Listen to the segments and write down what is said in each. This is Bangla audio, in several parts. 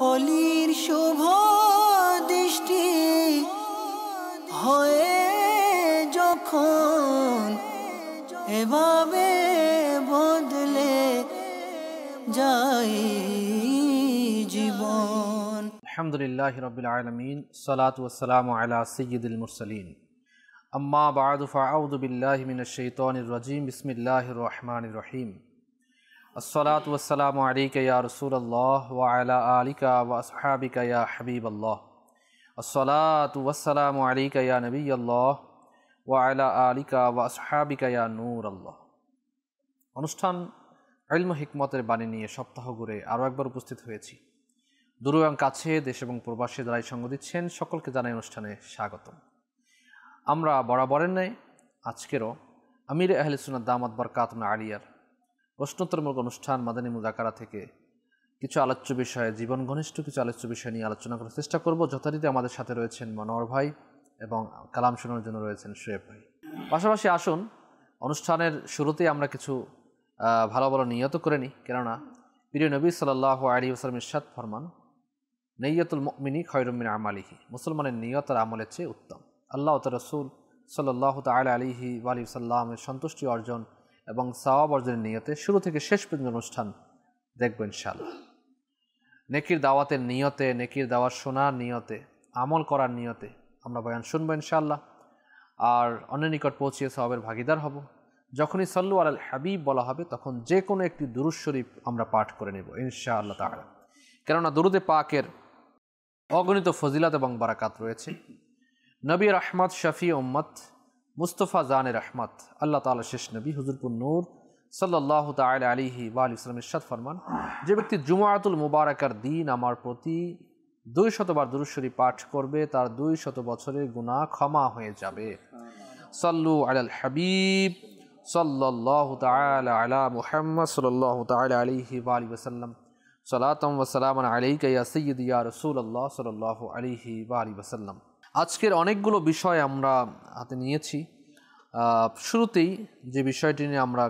অলির শুভ দৃষ্টি হয়ে যখন এভাবে বদলে যায় জীবন। আলহামদুলিল্লাহি রাব্বিল আলামিন, সালাতু ওয়াসসালামু আলা সাইয়্যিদিল মুরসালিন, আম্মা বা'দু ফাআউযু বিল্লাহি মিনাশ শাইতানির রাজীম, বিসমিল্লাহির রহমানির রহিম। আসসালাতু ওয়াসসালামু আলাইকা ইয়া রাসূলুল্লাহ ওয়া আলা আলিকা ওয়া আসহাবিকা ইয়া হাবিবাল্লাহ। আসসালাতু ওয়াসসালামু আলাইকা ইয়া নবিয়াল্লাহ ওয়া আলা আলিকা ওয়া আসহাবিকা ইয়া নূরাল্লাহ। অনুষ্ঠান ইলম হিকমতের বাণী নিয়ে সপ্তাহ ঘুরে আরও একবার উপস্থিত হয়েছি। দূর এবং কাছে, দেশ এবং প্রবাসী যারাই সঙ্গ দিচ্ছেন সকলকে জানাই অনুষ্ঠানে স্বাগতম। আমরা বরাবরের ন্যায় আজকেরও আমির আহলে সুন্নাত দামাত বরকাতুহুম আলিয়ার প্রশ্নোত্তরমূলক অনুষ্ঠান মাদানী মুযাকারা থেকে কিছু আলোচ্য বিষয়ে, জীবন ঘনিষ্ঠ কিছু আলোচ্য বিষয় নিয়ে আলোচনা করার চেষ্টা করব। যথারীতি আমাদের সাথে রয়েছেন মনোয়ার ভাই এবং কালাম শোনার জন্য রয়েছেন শোয়েব ভাই। পাশাপাশি আসুন অনুষ্ঠানের শুরুতেই আমরা কিছু ভালো ভালো নিয়ত করে নিই, কেননা প্রিয় নবী সাল্লাল্লাহু আলাইহি ওয়াসাল্লাম ইরশাদ ফরমান, নিয়তুল মুমিনি খায়রুম মিন আমালিহি, মুসলমানের নিয়ত আর আমলের চেয়ে উত্তম। আল্লাহ ও তার রাসূল সাল্লাল্লাহু তাআলা আলাইহি ওয়া আলিহি ওয়াসাল্লামের সন্তুষ্টি অর্জন এবং সওয়াব অর্জনের নিয়তে শুরু থেকে শেষ পর্যন্ত অনুষ্ঠান দেখব ইনশাআল্লাহ। নেকির দাওয়াতের নিয়তে, নেকির দাওয়াত শোনার নিয়তে, আমল করার নিয়তে আমরা বয়ান শুনবো ইনশাআল্লাহ, আর অন্যের নিকট পৌঁছিয়ে সওয়াবের ভাগিদার হব। যখনই সাল্লু আলাল হাবিব বলা হবে তখন যে কোনো একটি দুরূদ শরীফ আমরা পাঠ করে নেব ইনশাআল্লাহ তাআলা, কেননা দুরূদে পাকের অগণিত ফজিলত এবং বারাকাত রয়েছে। নবী রহমত, শফি উম্মত, মুস্তফা জানে রহমত, আল্লাহ তাআলা শেষ নবী হুজুরপুর নূর সাল্লাল্লাহু তাআলা আলাইহি ওয়া আলিহি ওয়াসাল্লাম ইরশাদ ফরমান, যে ব্যক্তি জুমআতুল মুবারাকার দিন আমার প্রতি 200 বার দুরূদ শরীফ পাঠ করবে তার 200 বছরের গুনাহ ক্ষমা হয়ে যাবে। সাল্লু আলাল হাবিব সাল্লাল্লাহু তাআলা আলা মুহাম্মদ সাল্লাল্লাহু তাআলা আলাইহি ওয়া আলিহি ওয়াসাল্লাম, সালাতাম ওয়া সালামান আলাইকা ইয়া সাইয়্যিদি ইয়া রাসূলুল্লাহ সাল্লাল্লাহু আলাইহি ওয়া আলিহি ওয়াসাল্লাম। আজকের অনেকগুলো বিষয় আমরা হাতে নিয়েছি। শুরুতেই যে বিষয়টি নিয়ে আমরা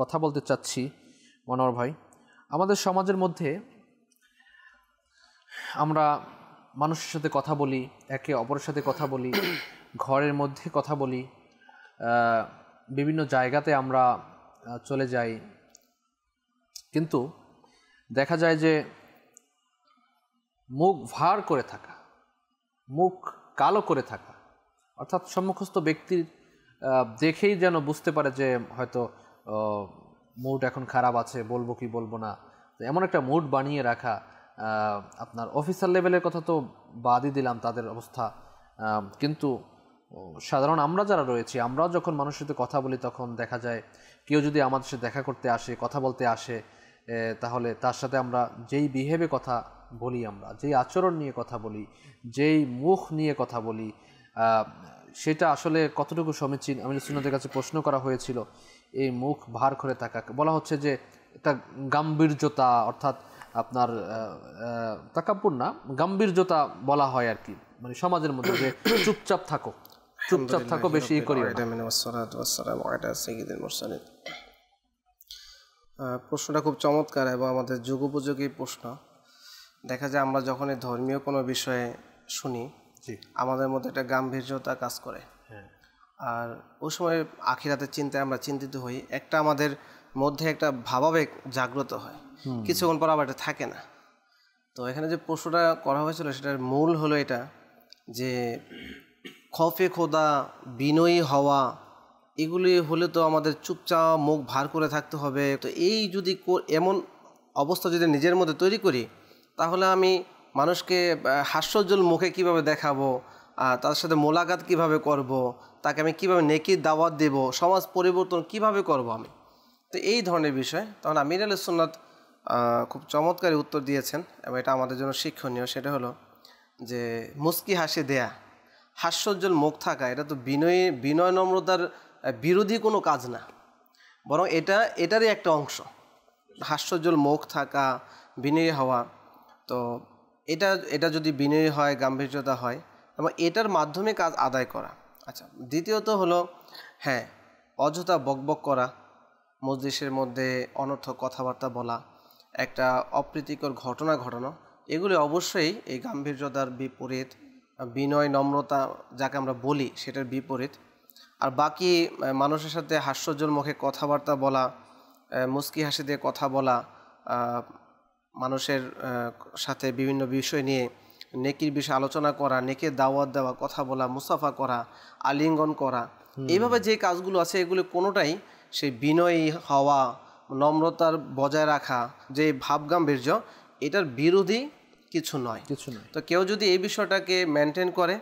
কথা বলতে চাচ্ছি মনোয়ার ভাই, আমাদের সমাজের মধ্যে আমরা মানুষের সাথে কথা বলি, একে অপরের সাথে কথা বলি, ঘরের মধ্যে কথা বলি, বিভিন্ন জায়গাতে আমরা চলে যাই, কিন্তু দেখা যায় যে মুখ ভার করে থাকা, মুখ কালো করে থাকা, অর্থাৎ সম্মুখস্থ ব্যক্তির দেখেই যেন বুঝতে পারে যে হয়তো মুড এখন খারাপ আছে, বলবো কি বলবো না, তো এমন একটা মুড বানিয়ে রাখা। আপনার অফিসার লেভেলের কথা তো বাদই দিলাম, তাদের অবস্থা, কিন্তু সাধারণ আমরা যারা রয়েছি, আমরাও যখন মানুষের সাথে কথা বলি তখন দেখা যায় কেউ যদি আমাদের সাথে দেখা করতে আসে, কথা বলতে আসে, তাহলে তার সাথে আমরা যেই বিহেভে কথা বলি, আমরা যেই আচরণ নিয়ে কথা বলি, যেই মুখ নিয়ে কথা বলি, সেটা আসলে কতটুকু সমীচীন। আমির সুন্নাতের কাছে প্রশ্ন করা হয়েছিল, এই মুখ ভার করে থাকা, বলা হচ্ছে যে একটা গাম্ভীর্যতা, অর্থাৎ আপনার তাকাব্বুর না, গাম্ভীর্যতা বলা হয় আর কি, মানে সমাজের মধ্যে যে চুপচাপ থাকো, চুপচাপ থাকো, বেশি করি। প্রশ্নটা খুব চমৎকার এবং আমাদের যুগোপযোগী প্রশ্ন। দেখা যায় আমরা যখন এই ধর্মীয় কোনো বিষয়ে শুনি, আমাদের মধ্যে একটা গাম্ভীর্যতা কাজ করে, আর ওই সময় আখিরাতের চিন্তায় আমরা চিন্তিত হই, একটা আমাদের মধ্যে একটা ভাবাবেগ জাগ্রত হয়, কিছুক্ষণ পর আবার এটা থাকে না। তো এখানে যে প্রশ্নটা করা হয়েছিল সেটার মূল হলো এটা যে খৌফে খোদা, বিনয়ী হওয়া, এগুলি হলে তো আমাদের চুপচাপ মুখ ভার করে থাকতে হবে। তো এই যদি এমন অবস্থা যদি নিজের মধ্যে তৈরি করি, তাহলে আমি মানুষকে হাস্যোজ্জ্বল মুখে কিভাবে দেখাবো, তার সাথে মোলাকাত কিভাবে করব, তাকে আমি কিভাবে নেকির দাওয়াত দেব, সমাজ পরিবর্তন কিভাবে করব আমি। তো এই ধরনের বিষয় তখন আমির আহলে সুন্নাত খুব চমৎকার উত্তর দিয়েছেন এবং এটা আমাদের জন্য শিক্ষণীয়। সেটা হলো যে মুস্কি হাসি দেয়া, হাস্যোজ্জ্বল মুখ থাকা, এটা তো বিনয় নম্রতার বিরোধী কোনো কাজ না, বরং এটারই একটা অংশ, হাস্যোজ্জ্বল মুখ থাকা, বিনয়ী হওয়া। তো এটা যদি বিনয়ী হয়, গাম্ভীর্যতা হয় এবং এটার মাধ্যমে কাজ আদায় করা। আচ্ছা, দ্বিতীয়ত হলো অযথা বকবক করা, মজলিসের মধ্যে অনর্থক কথাবার্তা বলা, একটা অপ্রীতিকর ঘটনা ঘটানো, এগুলি অবশ্যই এই গাম্ভীর্যতার বিপরীত, বিনয় নম্রতা যাকে আমরা বলি সেটার বিপরীত। আর বাকি মানুষের সাথে হাস্যোজ্জ্বল মুখে কথাবার্তা বলা, মুস্কি হাসি দিয়ে কথা বলা, মানুষের সাথে বিভিন্ন বিষয় নিয়ে নেকির বিষয়ে আলোচনা করা, নেকির দাওয়াত দেওয়া, কথা বলা, মুসাফা করা, আলিঙ্গন করা, এইভাবে যে কাজগুলো আছে এগুলো কোনোটাই সেই বিনয়ী হওয়া, নম্রতার বজায় রাখা, যে ভাবগাম্ভীর্য, এটার বিরোধী কিছু নয়। তো কেউ যদি এই বিষয়টাকে মেনটেন করে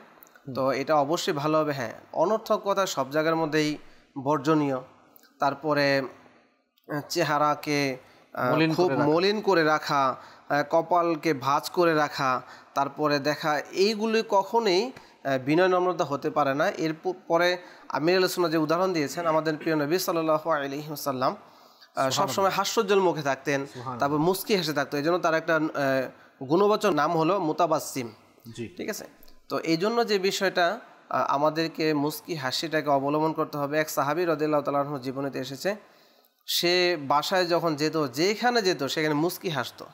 তো এটা অবশ্যই ভালো হবে। হ্যাঁ, অনর্থক কথা সব জায়গার মধ্যেই বর্জনীয়। তারপরে চেহারাকে খুব মলিন করে রাখা, কপালকে ভাঁজ করে রাখা, তারপরে দেখা, এইগুলি কখনোই বিনয় নম্রতা হতে পারে না। এরপরে আমির আলাইহিস সালাম যে উদাহরণ দিয়েছেন, আমাদের প্রিয় নবী সাল্লাল্লাহু আলাইহি ওয়াসাল্লাম সবসময় হাস্যোজ্জ্বল মুখে থাকতেন, তারপর মুস্কি হেসে থাকতো। এই জন্য তার একটা গুণবাচক নাম হলো মুতাবাসসিম। ঠিক আছে, তো এই জন্য যে বিষয়টা আমাদেরকে মুস্কি হাসিটাকে অবলম্বন করতে হবে। এক সাহাবী রাদিয়াল্লাহু তাআলা আনহু জীবনেতে এসেছে, সে বাসায় যখন যেত, যেখানে যেত সেখানে মুস্কি হাসতো।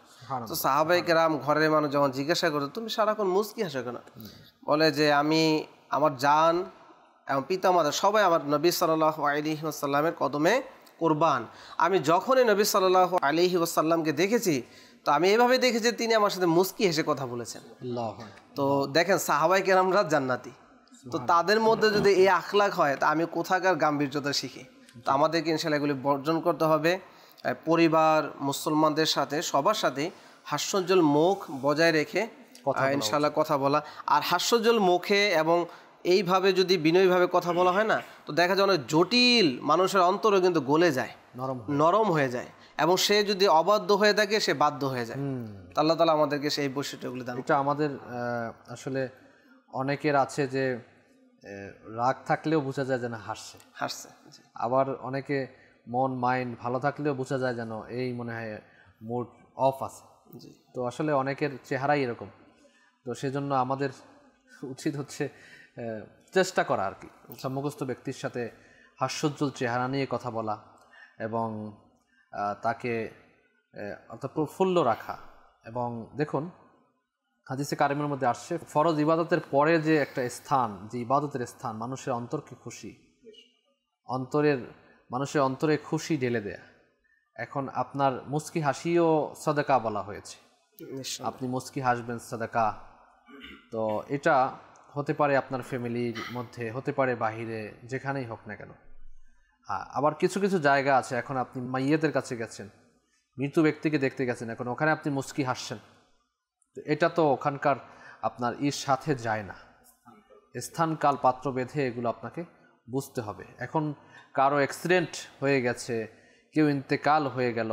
তো সাহাবায়ে কেরাম, ঘরের মানুষ যখন জিজ্ঞাসা করতো তুমি সারাক্ষণ মুস্কি হাসো কেন, বলে যে আমি আমার জান এবং পিতামাতা সবাই আমার নবী সাল্লাল্লাহু আলাইহি ওয়াসাল্লামের কদমে কুরবান। আমি যখনই নবী সাল্লাল্লাহু আলাইহি ওয়াসাল্লামকে দেখেছি তো আমি এভাবে দেখেছি তিনি আমার সাথে মুস্কি হেসে কথা বলেছেন। তো দেখেন সাহাবায়ে কেরামরা জান্নাতি, তো তাদের মধ্যে যদি এই আখলাক হয় তা আমি কোথাকার গাম্ভীর্যতা শিখি। তো আমাদেরকে ইনশাআল্লাহ এগুলি বর্জন করতে হবে। পরিবার, মুসলমানদের সাথে সবার সাথে হাস্যোজ্জ্বল মুখ বজায় রেখে ইনশাআল্লাহ কথা বলা। আর হাস্যোজ্জ্বল মুখে এবং এইভাবে যদি বিনয়ীভাবে কথা বলা হয় না, তো দেখা যায় অনেক জটিল মানুষের অন্তরও কিন্তু গলে যায়, নরম হয়ে যায়, এবং সে যদি অবাধ্য হয়ে থাকে সে বাধ্য হয়ে যায়। আল্লাহ তাআলা আমাদেরকে সেই বৈশিষ্ট্যগুলি দান। এটা আমাদের আসলে অনেকের আছে যে রাগ থাকলেও বোঝা যায় যেন হাসছে, আবার অনেকে মন মাইন্ড ভালো থাকলেও বোঝা যায় যেন এই মনে হয় মুড অফ আছে। তো আসলে অনেকের চেহারাই এরকম। তো সেজন্য আমাদের উচিত হচ্ছে চেষ্টা করা আর কি, সম্মুখস্থ ব্যক্তির সাথে হাস্যোজ্জ্বল চেহারা নিয়ে কথা বলা এবং তাকে অর্থাৎ প্রফুল্ল রাখা। এবং দেখুন হাদিসে কারিমের মধ্যে আসছে, ফরজ ইবাদতের পরে যে একটা স্থান, যে ইবাদতের স্থান, মানুষের অন্তরকে খুশি, মানুষের অন্তরে খুশি ঢেলে দেয়া। এখন আপনার মুস্কি হাসিও সাদাকা বলা হয়েছে, আপনি মুস্কি হাসবেন সাদাকা। তো এটা হতে পারে আপনার ফ্যামিলির মধ্যে, হতে পারে বাহিরে, যেখানেই হোক না কেন। আবার কিছু কিছু জায়গা আছে, এখন আপনি মাইয়াতের কাছে গেছেন, মৃত ব্যক্তিকে দেখতে গেছেন, এখন ওখানে আপনি মুস্কি হাসছেন, তো এটা তো ওখানকার আপনার এর সাথে যায় না। স্থান কাল পাত্র বেঁধে এগুলো আপনাকে বুঝতে হবে। এখন কারো অ্যাক্সিডেন্ট হয়ে গেছে, কেউ ইন্তেকাল হয়ে গেল,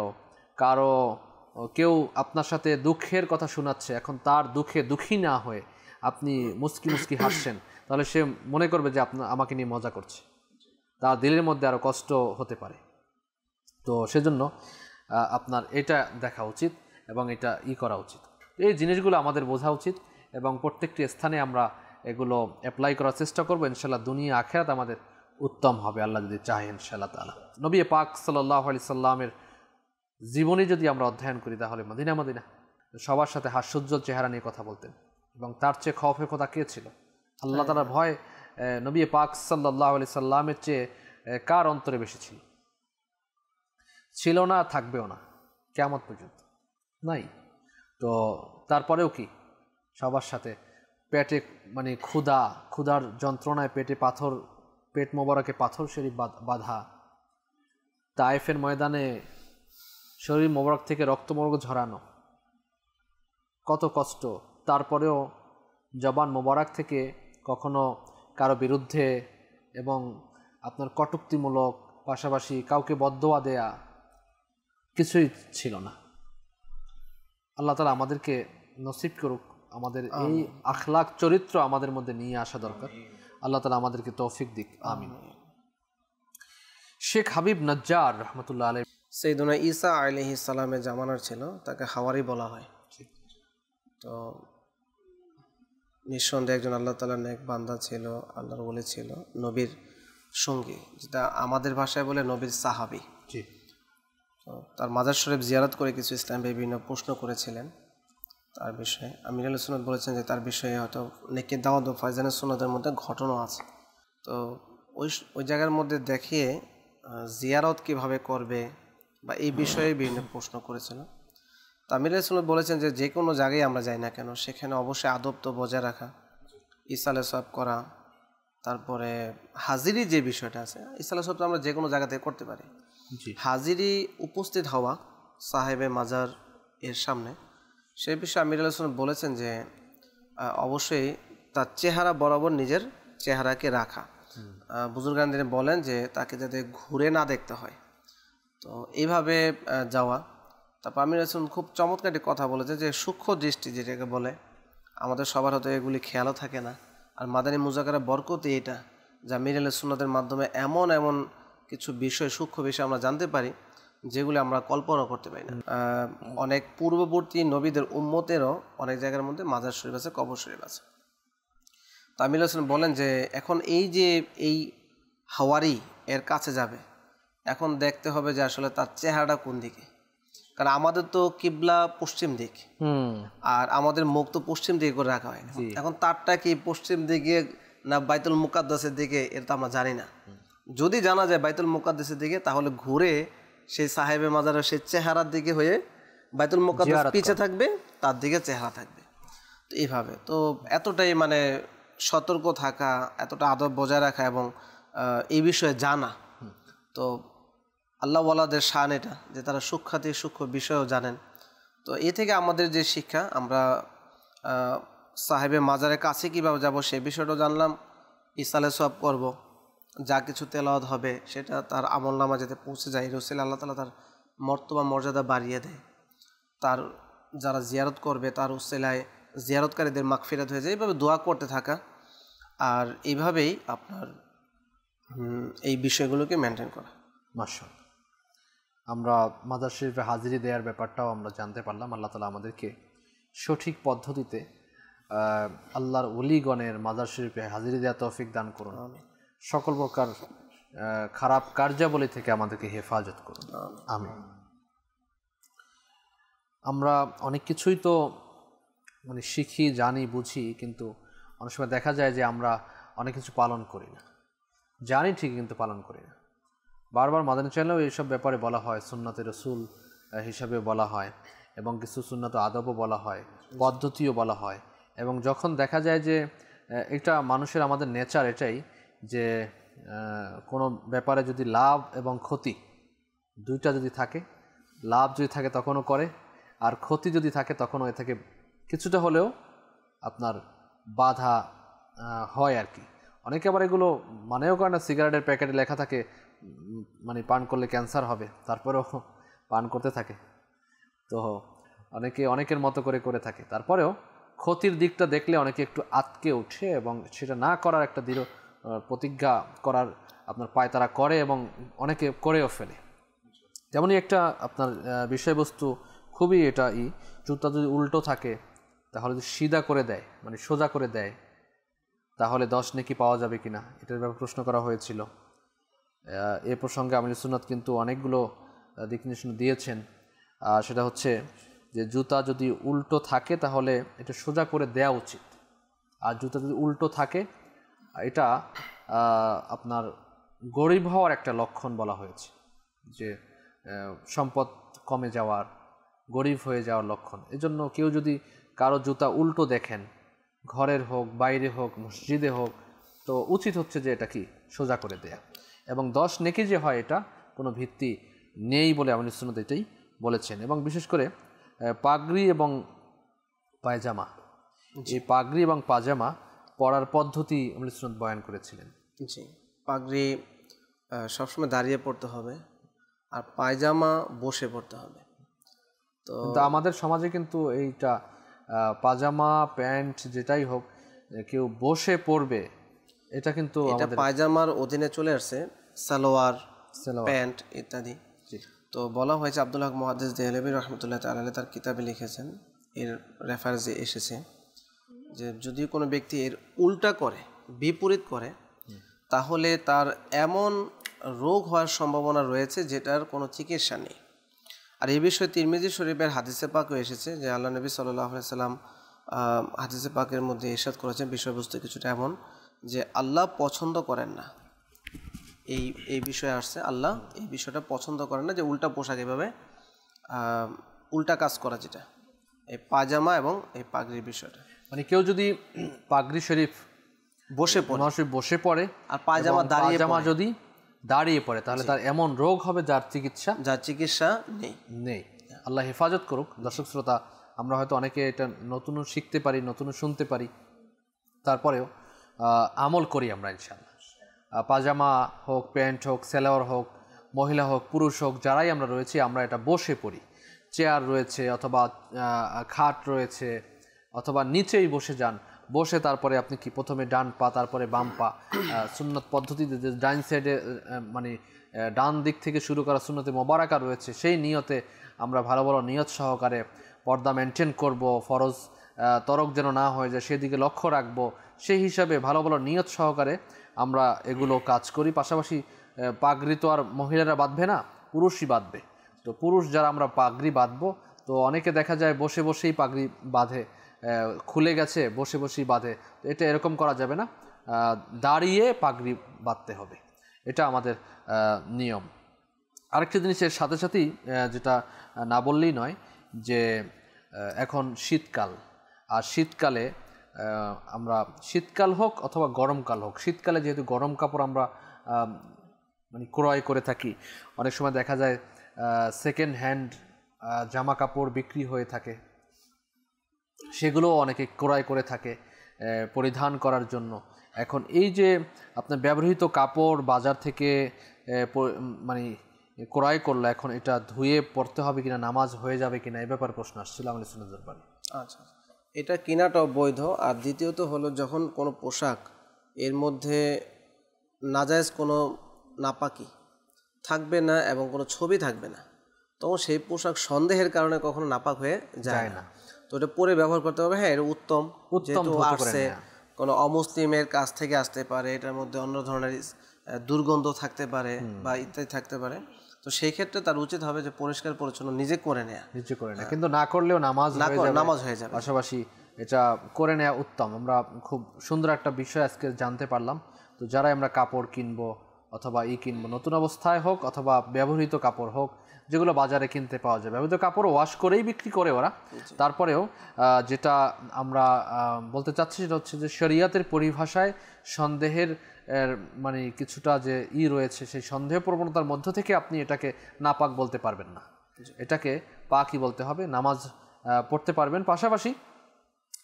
কেউ আপনার সাথে দুঃখের কথা শোনাচ্ছে, এখন তার দুঃখে দুঃখী না হয়ে আপনি মুস্কি মুস্কি হাসছেন, তাহলে সে মনে করবে যে আমাকে নিয়ে মজা করছে, তার দিলের মধ্যে আরও কষ্ট হতে পারে। তো সেজন্য আপনার এটা দেখা উচিত এবং এটা করা উচিত। এই জিনিসগুলো আমাদের বোঝা উচিত এবং প্রত্যেকটি স্থানে আমরা এগুলো অ্যাপ্লাই করার চেষ্টা করবো। ইনশাআল্লাহ দুনিয়া আখিরাত আমাদের উত্তম হবে, আল্লাহ যদি চাহে ইনশাআল্লাহ তাআলা। নবী পাক সাল্লাল্লাহু আলাইহি সাল্লামের জীবনী যদি আমরা অধ্যয়ন করি তাহলে মদিনা সবার সাথে হাস্যোজ্জ্বল চেহারা নিয়ে কথা বলতেন, এবং তার চেয়ে খৌফে খোদা কে ছিল? আল্লাহ তাআলার ভয় নবী পাক সাল্লাল্লাহু আলাইহি সাল্লামের চেয়ে কার অন্তরে বেশি ছিল না, থাকবেও না কিয়ামত পর্যন্ত, নাই। তো তারপরেও কি সবার সাথে পেটে মানে ক্ষুধার যন্ত্রণায় পেট মোবারকে পাথর শরীফ বাঁধা, তায়েফের ময়দানে শরীর মোবারক থেকে রক্ত মোবারক ঝরানো, কত কষ্ট। তারপরেও জবান মোবারক থেকে কখনো কারো বিরুদ্ধে এবং আপনার কটূক্তিমূলক, পাশাপাশি কাউকে বদদোয়া দেয়া কিছুই ছিল না। আল্লাহ তাআলা আমাদেরকে নসিব করুক, আমাদের এই আখলাক চরিত্র আমাদের মধ্যে নিয়ে আসা দরকার। আল্লাহ তাআলা আমাদেরকে তৌফিক দিক, আমিন। শেখ হাবিব নাজ্জার রহমতুল্লাহ আলাইহি সাইয়েদুনা ঈসা আলাইহিস সালামের জামানার ছিল, তাকে হাওয়ারি বলা হয়। তো নিঃসন্দেহে একজন আল্লাহ তাআলার নেক বান্দা ছিল, আল্লাহর ওলি ছিল, নবীর সঙ্গী, যেটা আমাদের ভাষায় বলে নবীর সাহাবী। তো তার মাজার শরীফ জিয়ারত করে কিছু ইসলাম বিভিন্ন প্রশ্ন করেছিলেন। তার বিষয়ে আমির আহলে সুন্নাত বলেছেন যে তার বিষয়ে হয়তো নেকের দাওয়াত ও ফায়জানের সুন্নাতের মধ্যে ঘটনা আছে। তো ওই জায়গার মধ্যে দেখিয়ে জিয়ারত কিভাবে করবে বা এই বিষয়ে বিভিন্ন প্রশ্ন করেছিল। তো আমির আহলে সুন্নাত বলেছেন যে যে কোনো জায়গায় আমরা যাই না কেন সেখানে অবশ্যই আদব তো বজায় রাখা, ইসালে সওয়াব করা, তারপরে হাজিরি যে বিষয়টা আছে, ইসালে সওয়াব তো আমরা যে কোনো জায়গা থেকে করতে পারি। হাজিরি উপস্থিত হওয়া সাহেবে মাজার এর সামনে, সেই বিষয়ে আমির আহলে সুন্নাত বলেছেন যে অবশ্যই তার চেহারা বরাবর নিজের চেহারাকে রাখা। বুজুর্গান দিনে বলেন যে তাকে যাতে ঘুরে না দেখতে হয়, তো এইভাবে যাওয়া। তারপর আমির আহলে সুন্নাত খুব চমৎকার একটি কথা বলেছে যে সূক্ষ্ম দৃষ্টি যেটাকে বলে, আমাদের সবার হয়তো এগুলি খেয়ালও থাকে না। আর মাদানী মুজাকারা বরকতই এটা যে আমির আহলে সুন্নাতের মাধ্যমে এমন এমন কিছু বিষয়, সূক্ষ্ম বিষয় আমরা জানতে পারি যেগুলি আমরা কল্পনা করতে পারি না। অনেক পূর্ববর্তী নবীদের উম্মতেরও অনেক জায়গার মধ্যে মাজার শরীফ আছে, কবর শরীফ আছে। তো আমির আহলে সুন্নাত বলেন যে এখন এই যে এই হাওয়ারি এর কাছে যাবে, এখন দেখতে হবে যে আসলে তার চেহারাটা কোন দিকে, কারণ আমাদের তো কিবলা পশ্চিম দিক, আর আমাদের মুখ তো পশ্চিম দিকে করে রাখা হয়। এখন তারটা কি পশ্চিম দিকে না বাইতুল মুকাদ্দাসের দিকে, এটা তো আমরা জানি না। যদি জানা যায় বাইতুল মুকাদ্দাসের দিকে, তাহলে ঘুরে সেই সাহেবে মাজারের সেই চেহারার দিকে হয়ে বাইতুল মুকাদ্দাস পিছে থাকবে, তার দিকে চেহারা থাকবে। তো এইভাবে তো এতটাই মানে সতর্ক থাকা, এতটা আদব বজায় রাখা এবং এই বিষয়ে জানা, তো আল্লাহ ওয়ালাদের শান এটা যে তারা সূক্ষ্মাতি সূক্ষ্ম বিষয়ও জানেন। তো এ থেকে আমাদের যে শিক্ষা, আমরা সাহেবে মাজারের কাছে কীভাবে যাব সেই বিষয়টাও জানলাম, ইসালে সওয়াব করব, যা কিছু তেলাওয়াত হবে সেটা তার আমল নামা যাতে পৌঁছে যায়, রসুল আল্লাহ তাআলা তার মর্তবা মর্যাদা বাড়িয়ে দেয়, তার যারা জিয়ারত করবে তার উসিলায় জিয়ারতকারীদের মাগফিরাত হয়ে যায়, এইভাবে দোয়া করতে থাকা। আর এইভাবেই আপনার এই বিষয়গুলোকে মেনটেন করা। মাশাআল্লাহ, আমরা মাজার শরীফে হাজিরি দেওয়ার ব্যাপারটাও আমরা জানতে পারলাম। আল্লাহ তাআলা আমাদেরকে সঠিক পদ্ধতিতে আল্লাহর ওলিগণের মাজার শরীফে হাজিরি দেওয়ার তৌফিক দান করুন, সকল প্রকার খারাপ কার্যাবলী থেকে আমাদেরকে হেফাজত করুন, আমিন। আমরা অনেক কিছুই তো মানে শিখি, জানি, বুঝি, কিন্তু অনেক সময় দেখা যায় যে আমরা অনেক কিছু পালন করি না, জানি ঠিক কিন্তু পালন করি না। বারবার মাদানী চ্যানেলেও এইসব ব্যাপারে বলা হয়, সুন্নতে রসুল হিসাবে বলা হয়, এবং কিছু সুন্নত আদবও বলা হয়, পদ্ধতিও বলা হয়। এবং যখন দেখা যায় যে এটা মানুষের, আমাদের নেচার এটাই যে কোনো ব্যাপারে যদি লাভ এবং ক্ষতি দুইটা যদি থাকে, লাভ যদি থাকে তখনও করে, আর ক্ষতি যদি থাকে তখনও এ থেকে কিছুটা হলেও আপনার বাধা হয় আর কি। অনেকে আবার এগুলো মানেও করে না, সিগারেটের প্যাকেটে লেখা থাকে মানে পান করলে ক্যান্সার হবে, তারপরেও পান করতে থাকে। তো অনেকের মতো করে থাকে, তারপরেও ক্ষতির দিকটা দেখলে অনেকে একটু আটকে ওঠে এবং সেটা না করার একটা দৃঢ় প্রতিজ্ঞা করার আপনার পায় তারা করে, এবং অনেকে করেও ফেলে। যেমনই একটা আপনার বিষয়বস্তু খুবই এটা জুতা যদি উল্টো থাকে তাহলে যদি সিধা করে দেয়, মানে সোজা করে দেয়, তাহলে 10 নেকি পাওয়া যাবে কিনা, এটার ব্যাপারে প্রশ্ন করা হয়েছিল। এ প্রসঙ্গে আমির সুন্নাত কিন্তু অনেকগুলো দিক নির্দেশনা দিয়েছেন। সেটা হচ্ছে যে জুতা যদি উল্টো থাকে তাহলে এটা সোজা করে দেওয়া উচিত, আর জুতা যদি উল্টো থাকে এটা আপনার গরিব হওয়ার একটা লক্ষণ বলা হয়েছে, যে সম্পদ কমে যাওয়ার, গরিব হয়ে যাওয়ার লক্ষণ। এজন্য কেউ যদি কারো জুতা উল্টো দেখেন, ঘরের হোক, বাইরে হোক, মসজিদে হোক, তো উচিত হচ্ছে যে এটা কি সোজা করে দেয়া। এবং 10 নেকি যে হয় এটা কোনো ভিত্তি নেই বলে আমির সুন্নাত এটাই বলেছেন। এবং বিশেষ করে পাগড়ি এবং পায়জামা, এই পাগড়ি এবং পাজামা পরার পদ্ধতি আমির সুন্নাত বয়ান করেছিলেন। জি, পাগড়ি সবসময় দাঁড়িয়ে পড়তে হবে, আর পায়জামা বসে পড়তে হবে। তো আমাদের সমাজে কিন্তু এইটা পাজামা প্যান্ট যেটাই হোক কেউ বসে পড়বে, এটা কিন্তু এটা পায়জামার অধীনে চলে আসছে, সালোয়ার, প্যান্ট ইত্যাদি। তো বলা হয়েছে, আব্দুল হক মুহাদ্দিস দেহলভী রহমতুল্লাহ তাআলা তার কিতাবে লিখেছেন, এর রেফারেন্সে এসেছে যে যদি কোনো ব্যক্তি এর উল্টা করে, বিপরীত করে, তাহলে তার এমন রোগ হওয়ার সম্ভাবনা রয়েছে যেটার কোনো চিকিৎসা নেই। আর এই বিষয়ে তিরমিজি শরীফের হাদিসে পাকও এসেছে যে আল্লাহ নবী সাল্লাল্লাহু আলাইহি সাল্লাম হাদিসে পাকের মধ্যে ইরশাদ করেছেন, বিষয়বস্তু কিছুটা এমন যে আল্লাহ পছন্দ করেন না, এই বিষয়ে আসছে, আল্লাহ এই বিষয়টা পছন্দ করেন না যে উল্টা পোশাক, এভাবে উল্টা কাজ করা, যেটা এই পাজামা এবং এই পাগড়ির বিষয়টা। মানে কেউ যদি পাগড়ি শরীফ বসে পড়ে আর পাজামা যদি দাঁড়িয়ে পড়ে, তাহলে তার এমন রোগ হবে যার চিকিৎসা নেই। আল্লাহ হেফাজত করুক। দর্শক শ্রোতা, আমরা হয়তো অনেকে এটা নতুন শিখতে পারি, নতুন শুনতে পারি, তারপরেও আমল করি আমরা ইনশাআল্লাহ। পাজামা হোক, প্যান্ট হোক, সালোয়ার হোক, মহিলা হোক, পুরুষ হোক, যারাই আমরা রয়েছি, আমরা এটা বসে পড়ি। চেয়ার রয়েছে অথবা খাট রয়েছে অথবা নিচেই বসে যান, বসে তারপরে আপনি কি প্রথমে ডান পা তারপরে বাম পা, সুন্নত পদ্ধতিতে যে ডান সাইডে মানে ডান দিক থেকে শুরু করা সুন্নতে মোবারাকা রয়েছে, সেই নিয়তে আমরা ভালো ভালো নিয়ত সহকারে পর্দা মেনটেন করব, ফরজ তরক যেন না হয়ে যায় সেদিকে লক্ষ্য রাখবো, সেই হিসাবে ভালো ভালো নিয়ত সহকারে আমরা এগুলো কাজ করি। পাশাপাশি পাগড়ি তো আর মহিলারা বাঁধবে না, পুরুষই বাঁধবে। তো পুরুষ যারা আমরা পাগড়ি বাঁধবো, তো অনেকে দেখা যায় বসে বসেই পাগড়ি বাঁধে, খুলে গেছে বসে বসেই বাঁধে। তো এটা এরকম করা যাবে না, দাঁড়িয়ে পাগড়ি বাঁধতে হবে, এটা আমাদের নিয়ম। আরেকটা জিনিসের সাথে সাথেই যেটা না বললেই নয়, যে এখন শীতকাল, আর শীতকালে আমরা শীতকাল হোক অথবা গরমকাল হোক, শীতকালে যেহেতু গরম কাপড় আমরা মানে ক্রয় করে থাকি, অনেক সময় দেখা যায় সেকেন্ড হ্যান্ড জামা কাপড় বিক্রি হয়ে থাকে, সেগুলোও অনেকে ক্রয় করে থাকে পরিধান করার জন্য। এখন এই যে আপনার ব্যবহৃত কাপড় বাজার থেকে মানে ক্রয় করলো, এখন এটা ধুয়ে পড়তে হবে কিনা, নামাজ হয়ে যাবে কিনা, এই ব্যাপারে প্রশ্ন আসছিল আমাদের সুন্নতের বাড়ি। আচ্ছা, এটা কেনাটাও বৈধ। আর দ্বিতীয়ত হলো, যখন কোনো পোশাক এর মধ্যে নাজায়েজ কোনো নাপাকি থাকবে না এবং কোনো ছবি থাকবে না, তখন সেই পোশাক সন্দেহের কারণে কখনো নাপাক হয়ে যায় না। তো এটা পরে ব্যবহার করতে হবে। হ্যাঁ, এটা উত্তম, যেহেতু আসছে কোনো অমুসলিমের কাছ থেকে আসতে পারে, এটার মধ্যে অন্য ধরনের দুর্গন্ধ থাকতে পারে বা ইত্যাদি থাকতে পারে। তো সেই ক্ষেত্রে তার উচিত হবে যে পরিষ্কার পরিচ্ছন্ন নিজে করে নেয়া, কিন্তু না করলেও নামাজ হয়ে যাবে। পাশাপাশি এটা করে নেওয়া উত্তম। আমরা খুব সুন্দর একটা বিষয় আজকে জানতে পারলাম। তো যারাই আমরা কাপড় কিনবো অথবা কিনবো, নতুন অবস্থায় হোক অথবা ব্যবহৃত কাপড় হোক, যেগুলো বাজারে কিনতে পাওয়া যায়, ব্যবহৃত কাপড় ওয়াশ করেই বিক্রি করে ওরা, তারপরেও যেটা আমরা বলতে চাচ্ছি সেটা হচ্ছে যে শরিয়াতের পরিভাষায় সন্দেহের মানে কিছুটা যে রয়েছে, সেই সন্দেহ প্রবণতার মধ্য থেকে আপনি এটাকে নাপাক বলতে পারবেন না, এটাকে পাকই বলতে হবে, নামাজ পড়তে পারবেন। পাশাপাশি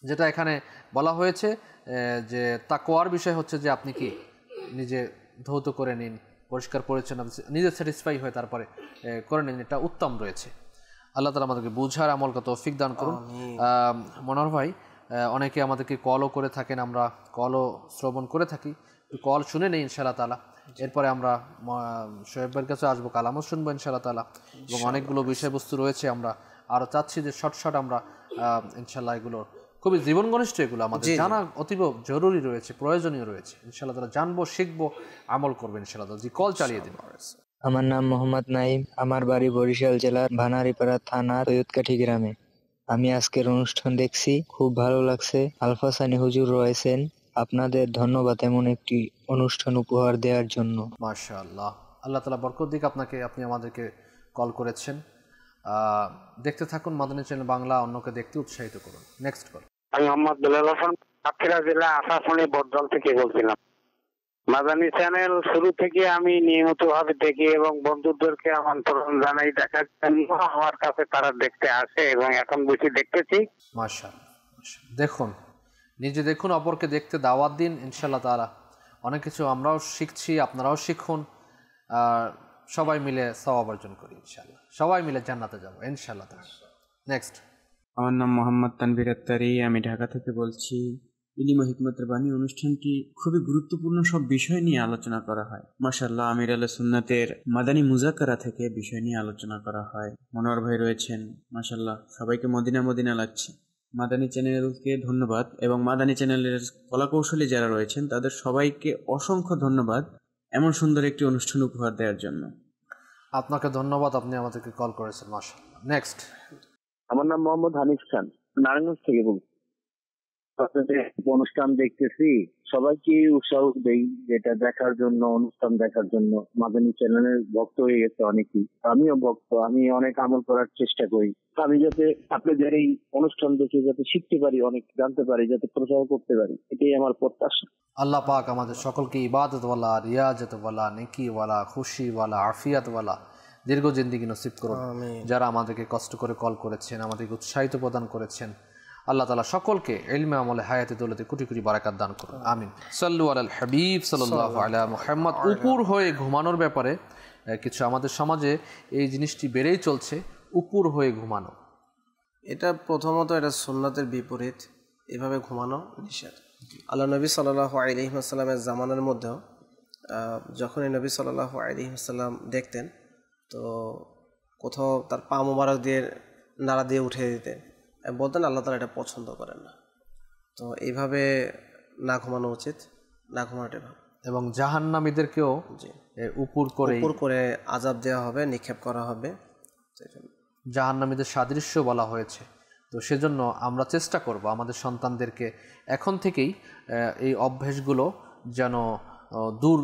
যেটা এখানে বলা হয়েছে যে তাকওয়ার বিষয় হচ্ছে যে আপনি কি নিজে ধৌত করে নিন, পরিষ্কার পরিচ্ছন্ন, নিজে স্যাটিসফাই হয়ে তারপরে করে নিন, এটা উত্তম রয়েছে। আল্লাহ তাআলা আমাদেরকে বুঝার আমলকে তৌফিক দান করুন। মনোহর ভাই, অনেকে আমাদেরকে কলও করে থাকেন, আমরা কলও শ্রবণ করে থাকি, কল শুনে নেই ইনশাআল্লাহ তাআলা, এরপরে আমরা শোয়েব ভাইয়ের কাছে আসবো, কালামও শুনবো ইনশাআল্লাহ তাআলা, এবং অনেকগুলো বিষয়বস্তু রয়েছে, আমরা আরও চাচ্ছি যে শর্ট আমরা ইনশাআল্লাহ এগুলো খুবই জীবন ঘনিষ্ঠ, এগুলো আমাদের জানা অতীব জরুরি রয়েছে, প্রয়োজনীয় রয়েছে। ইনশাআল্লাহ তাআলা জানবো, শিখবো, আমল করবেন ইনশাআল্লাহ। জি, কল চালিয়ে দিন। আমার নাম মোহাম্মদ নাইম, আমার বাড়ি বরিশাল জেলার ভানারীপাড়া থানা সৈয়দকাঠি গ্রামে। আমি আজকের অনুষ্ঠান দেখছি, খুব ভালো লাগছে। আলফা সানি হুজুর রয়েছেন, আপনাদের ধন্যবাদ এমন একটি অনুষ্ঠান উপহার দেওয়ার জন্য। মাশাআল্লাহ, আল্লাহ তাআলা বরকত দিক আপনাকে, আপনি আমাদেরকে কল করেছেন। দেখতে থাকুন মাদানী চ্যানেল বাংলা, অন্যকে দেখতে উৎসাহিত করুন। Next call. আমি মোহাম্মদ বেলাল হোসেন, সাতক্ষীরা জেলা আশাশুনি বটজল থেকে বলছিলাম। মাদানী চ্যানেল শুরু থেকে আমি নিয়মিতভাবে দেখি এবং বন্ধুদেরকে আমন্ত্রণ জানাই দেখার জন্য। আমার কাছে তারা দেখতে আসে এবং এখন বেশি দেখতেছি। মাশাআল্লাহ, দেখুন, নিজে দেখুন, অপরকে দেখতে দাওয়াত দিন, ইনশাআল্লাহ তাআলা অনেক কিছু আমরাও শিখছি, আপনারাও শিখুন, সবাই মিলে সওয়াব অর্জন করি ইনশাআল্লাহ, সবাই মিলে জান্নাতে যাব ইনশাআল্লাহ তাআলা। নেক্সট। আমার নাম মোহাম্মদ তানভীর আত্তারি, আমি ঢাকা থেকে বলছি। ইলম ও হিকমতের বাণী অনুষ্ঠানটি খুবই গুরুত্বপূর্ণ সব বিষয় নিয়ে আলোচনা করা হয়। মাশাআল্লাহ, আমির আলে সুন্নাতের মাদানী মুজাক্কারা থেকে বিষয় নিয়ে আলোচনা করা হয়। মনোয়ার ভাই রয়েছেন, মাশাআল্লাহ, সবাইকে মদিনা মদিনা লাগছে। মাদানী চ্যানেলকে ধন্যবাদ, এবং মাদানী চ্যানেলের কলাকৌশলী যারা রয়েছেন তাদের সবাইকে অসংখ্য ধন্যবাদ এমন সুন্দর একটি অনুষ্ঠান উপহার দেওয়ার জন্য। আপনাকে ধন্যবাদ, আপনি আমাদেরকে কল করেছেন, মাশাআল্লাহ। নেক্সট। আমার নাম মোহাম্মদ হানিফ খান, নারায়ণগঞ্জ থেকে বলছি। আপনাদের অনুষ্ঠান দেখতেছি, সবাইকে উৎসাহ দেই যেটা দেখার জন্য, অনুষ্ঠান দেখার জন্য। মাদানী চ্যানেলের ভক্ত হয়ে গেছে অনেকেই, আমিও ভক্ত। আমি অনেক আমল করার চেষ্টা করি। আমি যাতে আপনাদের এই অনুষ্ঠান দেখে যাতে শিখতে পারি, অনেক জানতে পারি, যাতে প্রচার করতে পারি, এটাই আমার প্রত্যাশা। আল্লাহ পাক আমাদের সকলকে ইবাদতওয়ালা, রিয়াজতওয়ালা, নেকিওয়ালা, খুশিওয়ালা, আফিয়াতওয়ালা দীর্ঘ জিন্দেগি নসিব করুন। যারা আমাদেরকে কষ্ট করে কল করেছেন, আমাদেরকে উৎসাহিত প্রদান করেছেন, আল্লাহ তাআলা সকলকে ইলমে আমলে হায়াতে দৌলতে কোটি কোটি বারাকাত দান করুন, আমিন। সাল্লু আলাল হাবিব সাল্লাল্লাহু আলা মুহাম্মদ। উপর হয়ে ঘুমানোর ব্যাপারে কিছু আমাদের সমাজে এই জিনিসটি বেড়েই চলছে, উপর হয়ে ঘুমানো। এটা প্রথমত এটা সুন্নাতের বিপরীত, এভাবে ঘুমানো নিষেধ। আল্লাহ নবী সাল্লাল্লাহু আলাইহি ওয়াসাল্লামের জামানার মধ্যেও যখন এই নবী সাল্লাল্লাহু আলাইহি ওয়াসাল্লাম দেখতেন, তো কোথাও তার পা মোবারক দিয়ে নাড়া দিয়ে উঠে দিতেন, বলতেন আল্লাহ তাআলা এটা পছন্দ করেন না। তো এইভাবে না ঘুমানো উচিত, না ঘুমানোটাই ভালো। এবং জাহান্নামীদেরকেও উপর করে আযাব দেওয়া হবে, নিক্ষেপ করা হবে। জাহান্নামীদের সাদৃশ্য বলা হয়েছে। তো সেজন্য আমরা চেষ্টা করব আমাদের সন্তানদেরকে এখন থেকেই এই অভ্যাসগুলো যেন দূর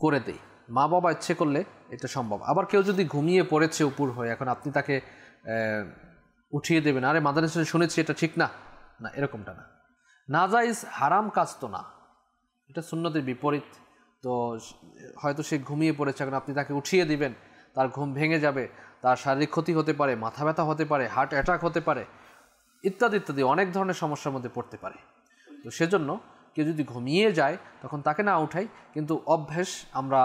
করে দেই। মা বাবা ইচ্ছে করলে এটা সম্ভব। আবার কেউ যদি ঘুমিয়ে পড়েছে উপর হয়ে, এখন আপনি তাকে উঠিয়ে দেবেন, আরে মাদানী শুনেছি এটা ঠিক না, না, এরকমটা না। নাজাইজ হারাম কাজ তো না, এটা সুন্নতের বিপরীত। তো হয়তো সে ঘুমিয়ে পড়েছে, এখন আপনি তাকে উঠিয়ে দিবেন, তার ঘুম ভেঙে যাবে, তার শারীরিক ক্ষতি হতে পারে, মাথা ব্যথা হতে পারে, হার্ট অ্যাটাক হতে পারে, ইত্যাদি ইত্যাদি অনেক ধরনের সমস্যার মধ্যে পড়তে পারে। তো সেজন্য কেউ যদি ঘুমিয়ে যায় তখন তাকে না উঠাই, কিন্তু অভ্যেস আমরা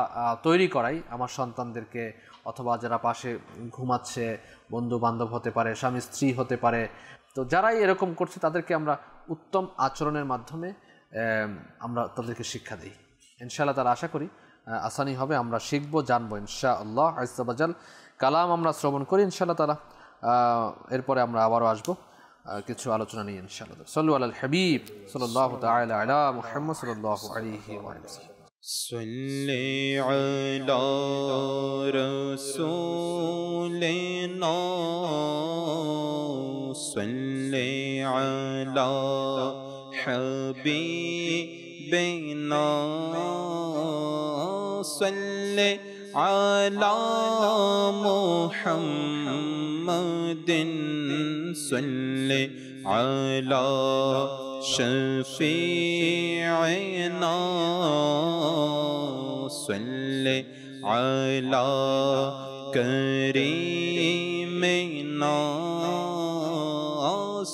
তৈরি করাই আমার সন্তানদেরকে, অথবা যারা পাশে ঘুমাচ্ছে বন্ধু বান্ধব হতে পারে, স্বামী স্ত্রী হতে পারে। তো যারাই এরকম করছে তাদেরকে আমরা উত্তম আচরণের মাধ্যমে আমরা তাদেরকে শিক্ষা দিই। ইনশাআল্লাহ তারা আশা করি আসানি হবে, আমরা শিখবো, জানবো ইনশাআল্লাহ আজ্জা ওয়াজাল। কালাম আমরা শ্রবণ করি ইনশাআল্লাহ তাআলা, এরপরে আমরা আবারও আসবো কিছু আলোচনা নিয়ে ইনশাআল্লাহ। সাল্লু আলাল হাবিব সাল্লাল্লাহু তাআলা আলা মুহাম্মদ সাল্লাল্লাহু আলাইহি ওয়া সাল্লাম। সাল্লি আলা রাসূলিনা সাল্লি আলা হাবিবিনা সাল্লি আলা মুহাম্মাদিন সাল্লি আলা শফিঈনা সাল্লি আলা করিমিনা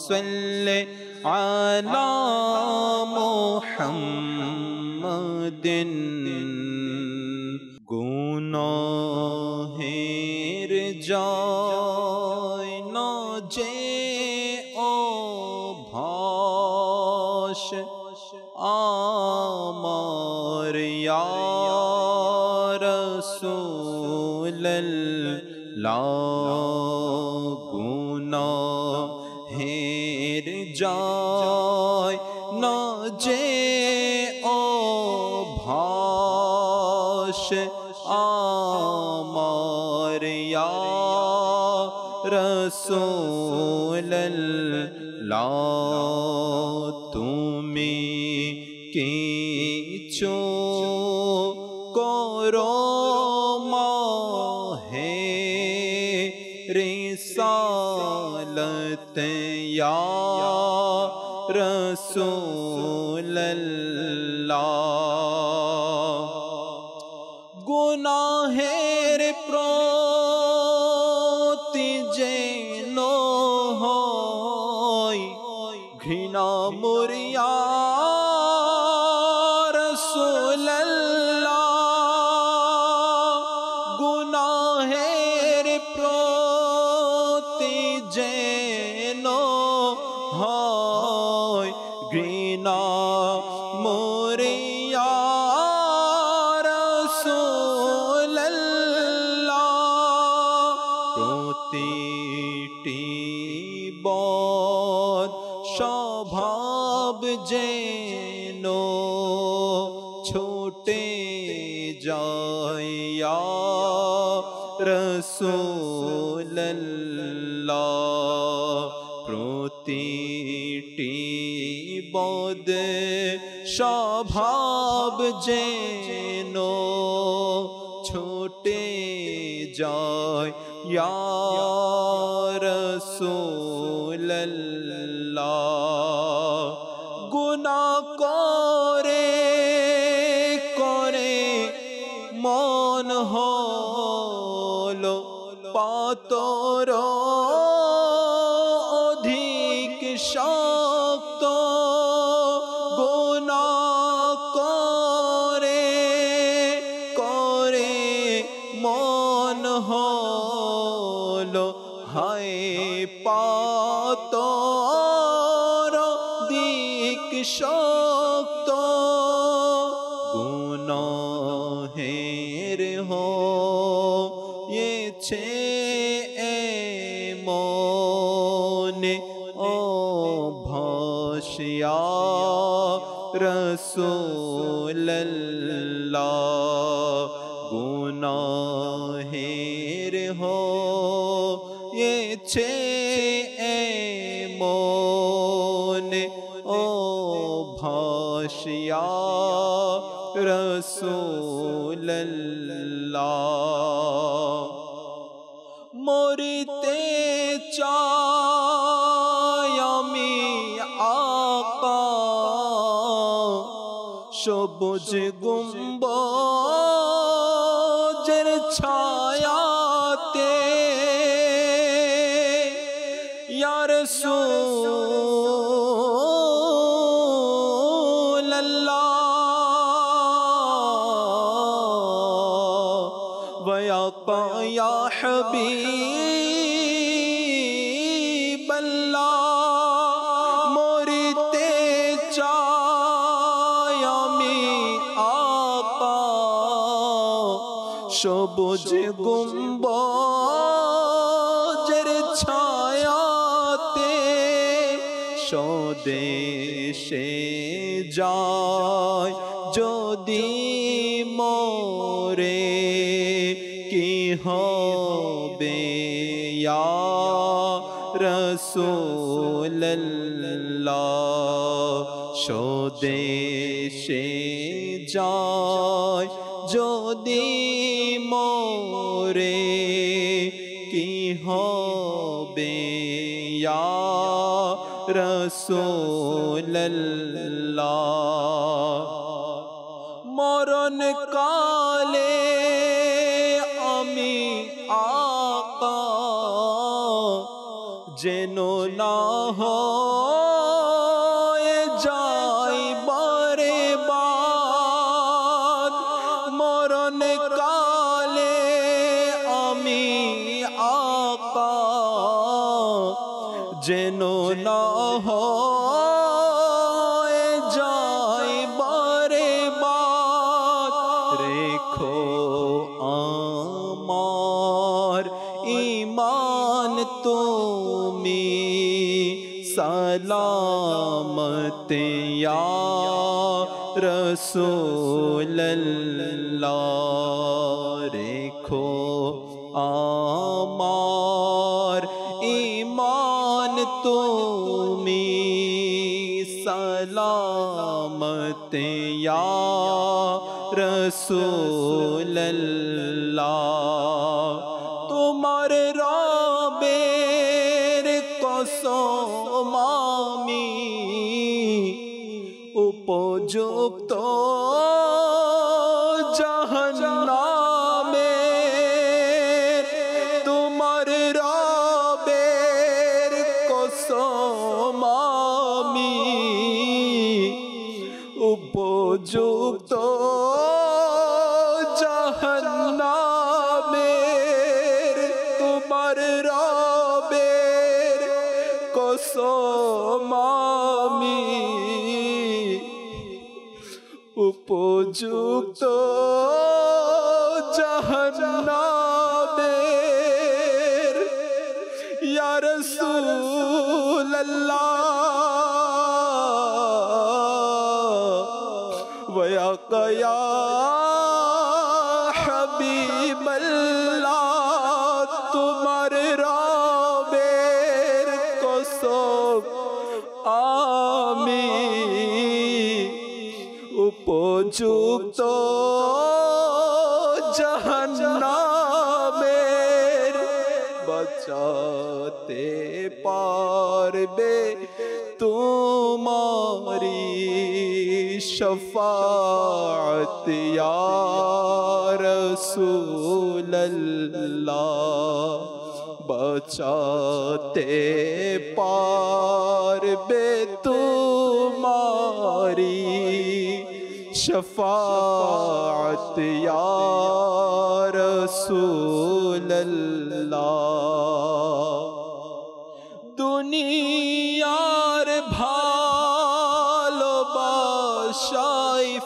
সাল্লি আলা মুহাম্মাদিন। গুনাহের যায় না যে অভ্যাস আমার ইয়া রাসূলুল্লাহ, গুনাহের যায় না যে অভ্যাস আমার ইয়া রাসূলুল্লাহ, তুমি কিছু করো মাহে রিসালাত ইয়া রাসূলুল্লাহ। গুনাহের প্রতি যেন হয় ঘৃণা মরিয়া রাসূলুল্লাহ, গুনাহের প্রতি যেন হয় ঘৃণা মরিয়া রাসূলুল্লাহ, প্রতিটি বদ স্বভাব যেন ছুটে যায় রসূলুল্লাহ প্রতিটি বোধ স্বভাব যেন ছুটে যায় ইয়া রাসূলুল্লাহ গুনাহ করে করে মন হলো পাতর অধিক শক্ত গুনাহ করে করে মন হলো হায় পাতর দিক শক্ত গুনাহের হয়েছে মনে অভ্যাসিয়া রাসূলুল্লাহ গুনাহের হয়েছে মনে অভ্যাসিয়া রাসূলুল্লাহ মরিতে চাই আমি আকা সবুজ গুম্বজের ছায়াতে ইয়া রাসূলুল্লাহ ইয়া হাবিবাল্লাহ মরিতে চাই আমি আকা সবুজ গুম্বজের ছায়াতে স্বদেশে যায় যদি মোরে কি হবে ইয়া রাসূলুল্লাহ স্বদেশে যায় যদি মোরে কি হবে ইয়া রাসূলুল্লাহ মরণ কালে আমি আকা যেন না হয়ে যাই বারে বাদ মরণ কালে আমি আকা যেন না হয়ে যাই বারে বাদ রেখো আমার ঈমান তুমি সালামত ইয়া রাসূলুল্লাহ রেখো আমার ঈমান তুমি সালামত ইয়া রাসূলুল্লাহ তোমার রবের কসম আমি উপযুক্ত জাহান্নামের তোমার রবের কসম আমি উপযুক্ত জাহান্নামের তোমার রবের কসম আমি উপযুক্ত জাহান্নামের ইয়া রাসূলুল্লাহ ওয়া ইয়া হাবিবাল্লাহ উপযুক্ত জাহান্নামের বাঁচাতে পারবে তোমারি শফাআত ইয়া রাসূলুল্লাহ বাঁচাতে পারবে তোমারি শফাআত ইয়া রাসূলুল্লাহ দুনিয়ার ভালোবাসায়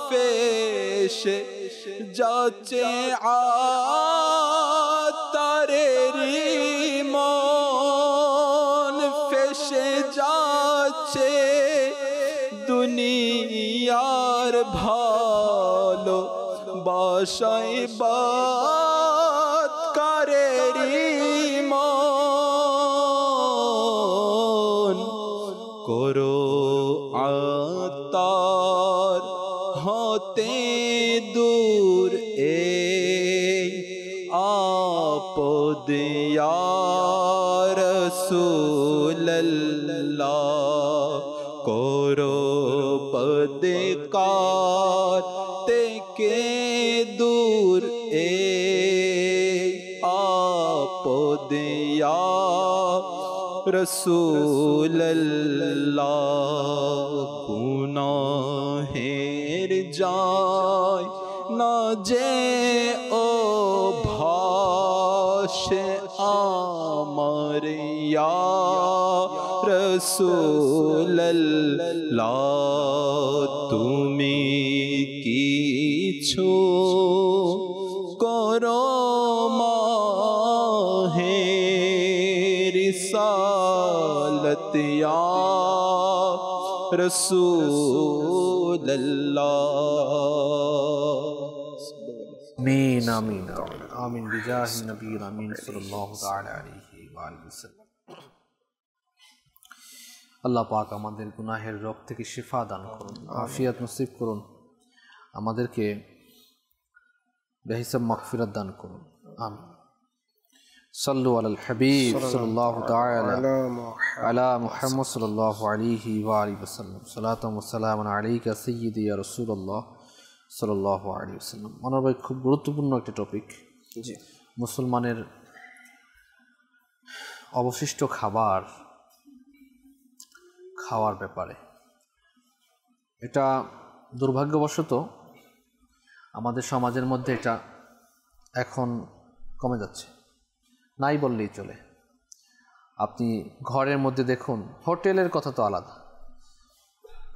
ফেসে যাচ্ছে আতারেরি মন ফেসে যাচ্ছে দুনিয়ার ভালোবাসায় বাতকারেরি মন করো আতার হতে দূর এই আপদ ইয়া রাসূলুল্লাহ করো বদকার থেকে দূর এই আপদ ইয়া রাসূলুল্লাহ গুনাহের যায় না যে ও ভাসে আমার ইয়া রাসূলুল্লাহ তুমি কিছু করো মাহে রিসালত ইয়া রাসূলুল্লাহ আমিন আমিন আমিন বিজাহি নবীর আমিন সাল্লাল্লাহু তাআলা আলাইহি ওয়া আলিহি ওয়াসাল্লাম। আল্লাহ পাক আমাদের গুনাহের রোগ থেকে শিফা দান করুন, আফিয়াত নসিব করুন, আমাদেরকে বেহিসাব মাগফিরাত দান করুন। আমিন। সাল্লু আলাল হাবিব সাল্লাল্লাহু তাআলা আলা মুহাম্মদ সাল্লাল্লাহু আলাইহি ওয়া আলিহি ওয়াসাল্লাম। সালাতুম ওয়া সালামুন আলাইকা সাইয়্যিদি ইয়া রাসূলুল্লাহ সাল্লাল্লাহু আলাইহি ওয়াসাল্লাম। মনোর ভাই, খুব গুরুত্বপূর্ণ একটি টপিক, জি, মুসলমানের অবশিষ্ট খাওয়ার ব্যাপারে। এটা দুর্ভাগ্যবশত আমাদের সমাজের মধ্যে এটা এখন কমে যাচ্ছে, নাই বললেই চলে। আপনি ঘরের মধ্যে দেখুন, হোটেলের কথা তো আলাদা,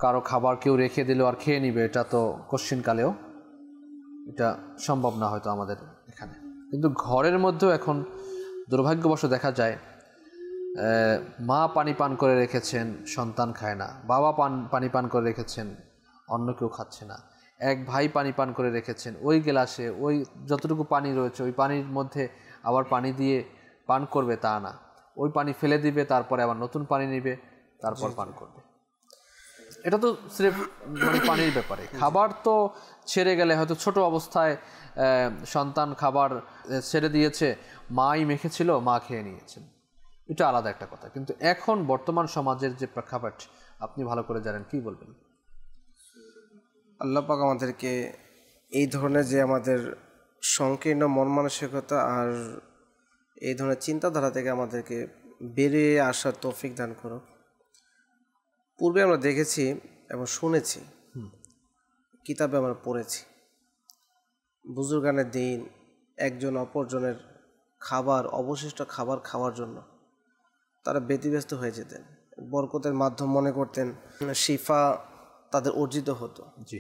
কারো খাবার কেউ রেখে দিল আর খেয়ে নিবে, এটা তো কোশ্চিনকালেও এটা সম্ভব না হয়তো আমাদের এখানে। কিন্তু ঘরের মধ্যেও এখন দুর্ভাগ্যবশত দেখা যায় মা পানি পান করে রেখেছেন, সন্তান খায় না, বাবা পানি পান করে রেখেছেন, অন্য কেউ খাচ্ছে না, এক ভাই পানি পান করে রেখেছেন, ওই গ্লাসে ওই যতটুকু পানি রয়েছে ওই পানির মধ্যে আবার পানি দিয়ে পান করবে তা না, ওই পানি ফেলে দিবে, তারপরে আবার নতুন পানি নেবে, তারপর পান করবে। এটা তো স্রেফ মানে পানির ব্যাপারে। খাবার তো ছেড়ে গেলে হয়তো ছোট অবস্থায় সন্তান খাবার ছেড়ে দিয়েছে, মাই মেখেছিল, মা খেয়ে নিয়েছেন, এটা আলাদা একটা কথা। কিন্তু এখন বর্তমান সমাজের যে প্রেক্ষাপট আপনি ভালো করে জানেন, কি বলবেন? আল্লাহ পাক আমাদেরকে এই ধরনের যে আমাদের সংকীর্ণ মন মানসিকতা আর এই ধরনের চিন্তাধারা থেকে আমাদেরকে বেরিয়ে আসার তৌফিক দান করো। পূর্বে আমরা দেখেছি এবং শুনেছি, কিতাবে আমরা পড়েছি, বুজুর্গানের দিন একজন অপরজনের খাবার, অবশিষ্ট খাবার খাওয়ার জন্য তারা ব্যতিব্যস্ত হয়ে যেতেন, বরকতের মাধ্যম মনে করতেন, শিফা তাদের অর্জিত হতো। জি,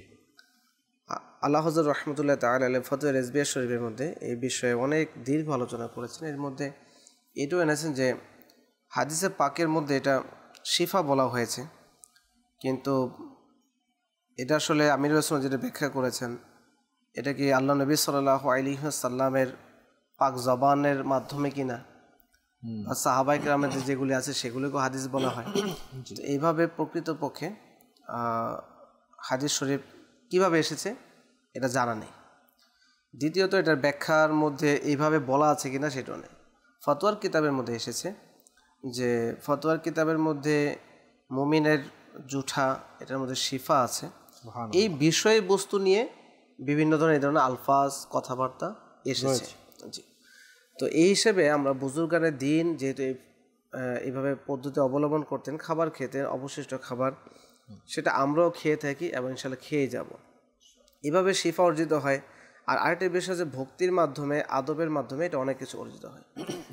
আল্লাহ হযরত রহমতুল্লাহ তাআলা আলাইহি ফতোয়া রেজবিয়া শরীফের মধ্যে এই বিষয়ে অনেক দীর্ঘ আলোচনা করেছেন। এর মধ্যে এটাও এনেছেন যে হাদিসে পাকের মধ্যে এটা শিফা বলা হয়েছে, কিন্তু এটা আসলে আমিরুল ইসলাম যেটা ব্যাখ্যা করেছেন, এটা কি আল্লাহ নবী সাল্লাল্লাহু আলাইহি ওয়াসাল্লামের পাক জবানের মাধ্যমে কিনা, আর সাহাবায়ে কেরামের যেগুলি আছে সেগুলিকেও হাদিস বলা হয়। এইভাবে প্রকৃতপক্ষে হাদিস শরীফ কিভাবে এসেছে এটা জানা নেই। দ্বিতীয়ত এটার ব্যাখ্যার মধ্যে এইভাবে বলা আছে কিনা সেটাও নেই। ফতোয়ার কিতাবের মধ্যে এসেছে যে ফতোয়ার কিতাবের মধ্যে মুমিনের জুঠা, এটার মধ্যে শিফা আছে। এই বিষয়বস্তু নিয়ে বিভিন্ন ধরনের এই ধরনের আলফাজ কথাবার্তা এসেছে। জি, তো এই হিসেবে আমরা বুজুর্গানের দিন যেহেতু এইভাবে পদ্ধতি অবলম্বন করতেন, খাবার খেতেন, অবশিষ্ট খাবার, সেটা আমরাও খেয়ে থাকি এবং ইনশাল্লাহ খেয়ে যাব। এভাবে শিফা অর্জিত হয়। আর আরেকটা বিষয় যে ভক্তির মাধ্যমে, আদবের মাধ্যমে এটা অনেক কিছু অর্জিত হয়।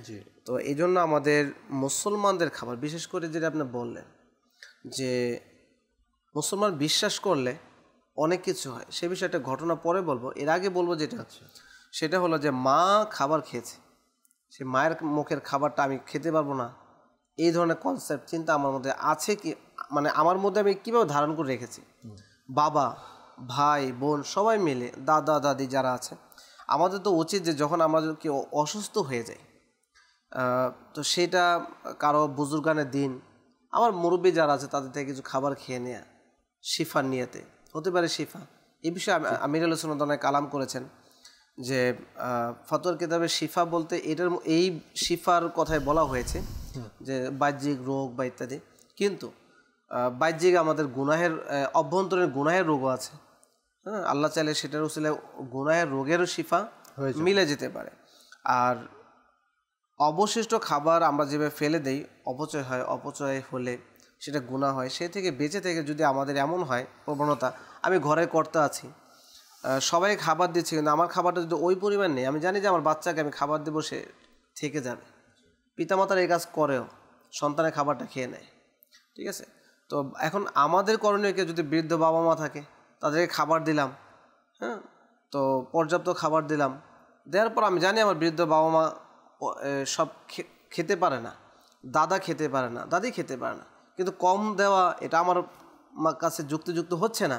জি, তো এই জন্য আমাদের মুসলমানদের খাবার, বিশেষ করে যেটা আপনি বললেন যে মুসলমান বিশ্বাস করলে অনেক কিছু হয়, সে বিষয়ে একটা ঘটনা পরে বলবো। এর আগে বলবো যেটা সেটা হলো যে মা খাবার খেয়েছে, সে মায়ের মুখের খাবারটা আমি খেতে পারবো না, এই ধরনের কনসেপ্ট চিন্তা আমার মধ্যে আছে কি, মানে আমার মধ্যে আমি কীভাবে ধারণ করে রেখেছি। বাবা, ভাই, বোন সবাই মিলে, দাদা দাদি যারা আছে, আমাদের তো উচিত যে যখন আমরা কেউ অসুস্থ হয়ে যাই, তো সেটা কারো বুজুর্গানের দিন, আমার মুরব্বী যারা আছে তাদের থেকে কিছু খাবার খেয়ে নেয়া, শিফার নিয়েতে হতে পারে শিফা। এই বিষয়ে আমির আল সুন্নাত অনেক কালাম করেছেন যে ফতোয়ার কিতাবে শিফা বলতে এই শিফার কথাই বলা হয়েছে যে বাহ্যিক রোগ বা ইত্যাদি, কিন্তু বাহ্যিক আমাদের গুনাহের, অভ্যন্তরীণ গুনাহের রোগও আছে। হ্যাঁ, আল্লাহ চাইলে সেটার উসিলায় গুনাহের রোগেরও শিফা মিলে যেতে পারে। আর অবশিষ্ট খাবার আমরা যেভাবে ফেলে দেই, অপচয় হয়, অপচয় হলে সেটা গুনাহ হয়। সে থেকে বেঁচে থেকে যদি আমাদের এমন হয় প্রবণতা, আমি ঘরে করতে আছি, সবাই খাবার দিচ্ছে, কিন্তু আমার খাবারটা যদি ওই পরিমাণ নেই, আমি জানি যে আমার বাচ্চাকে আমি খাবার দেবো, সে থেকে যাবে। পিতামাতার এই কাজ করেও সন্তানের খাবারটা খেয়ে নেয়, ঠিক আছে। তো এখন আমাদের করণীয়কে, যদি বৃদ্ধ বাবা মা থাকে তাদেরকে খাবার দিলাম, হ্যাঁ, তো পর্যাপ্ত খাবার দিলাম, দেওয়ার পর আমি জানি আমার বৃদ্ধ বাবা মা সব খেতে পারে না, দাদা খেতে পারে না, দাদি খেতে পারে না, কিন্তু কম দেওয়া এটা আমার কাছে যুক্তিযুক্ত হচ্ছে না।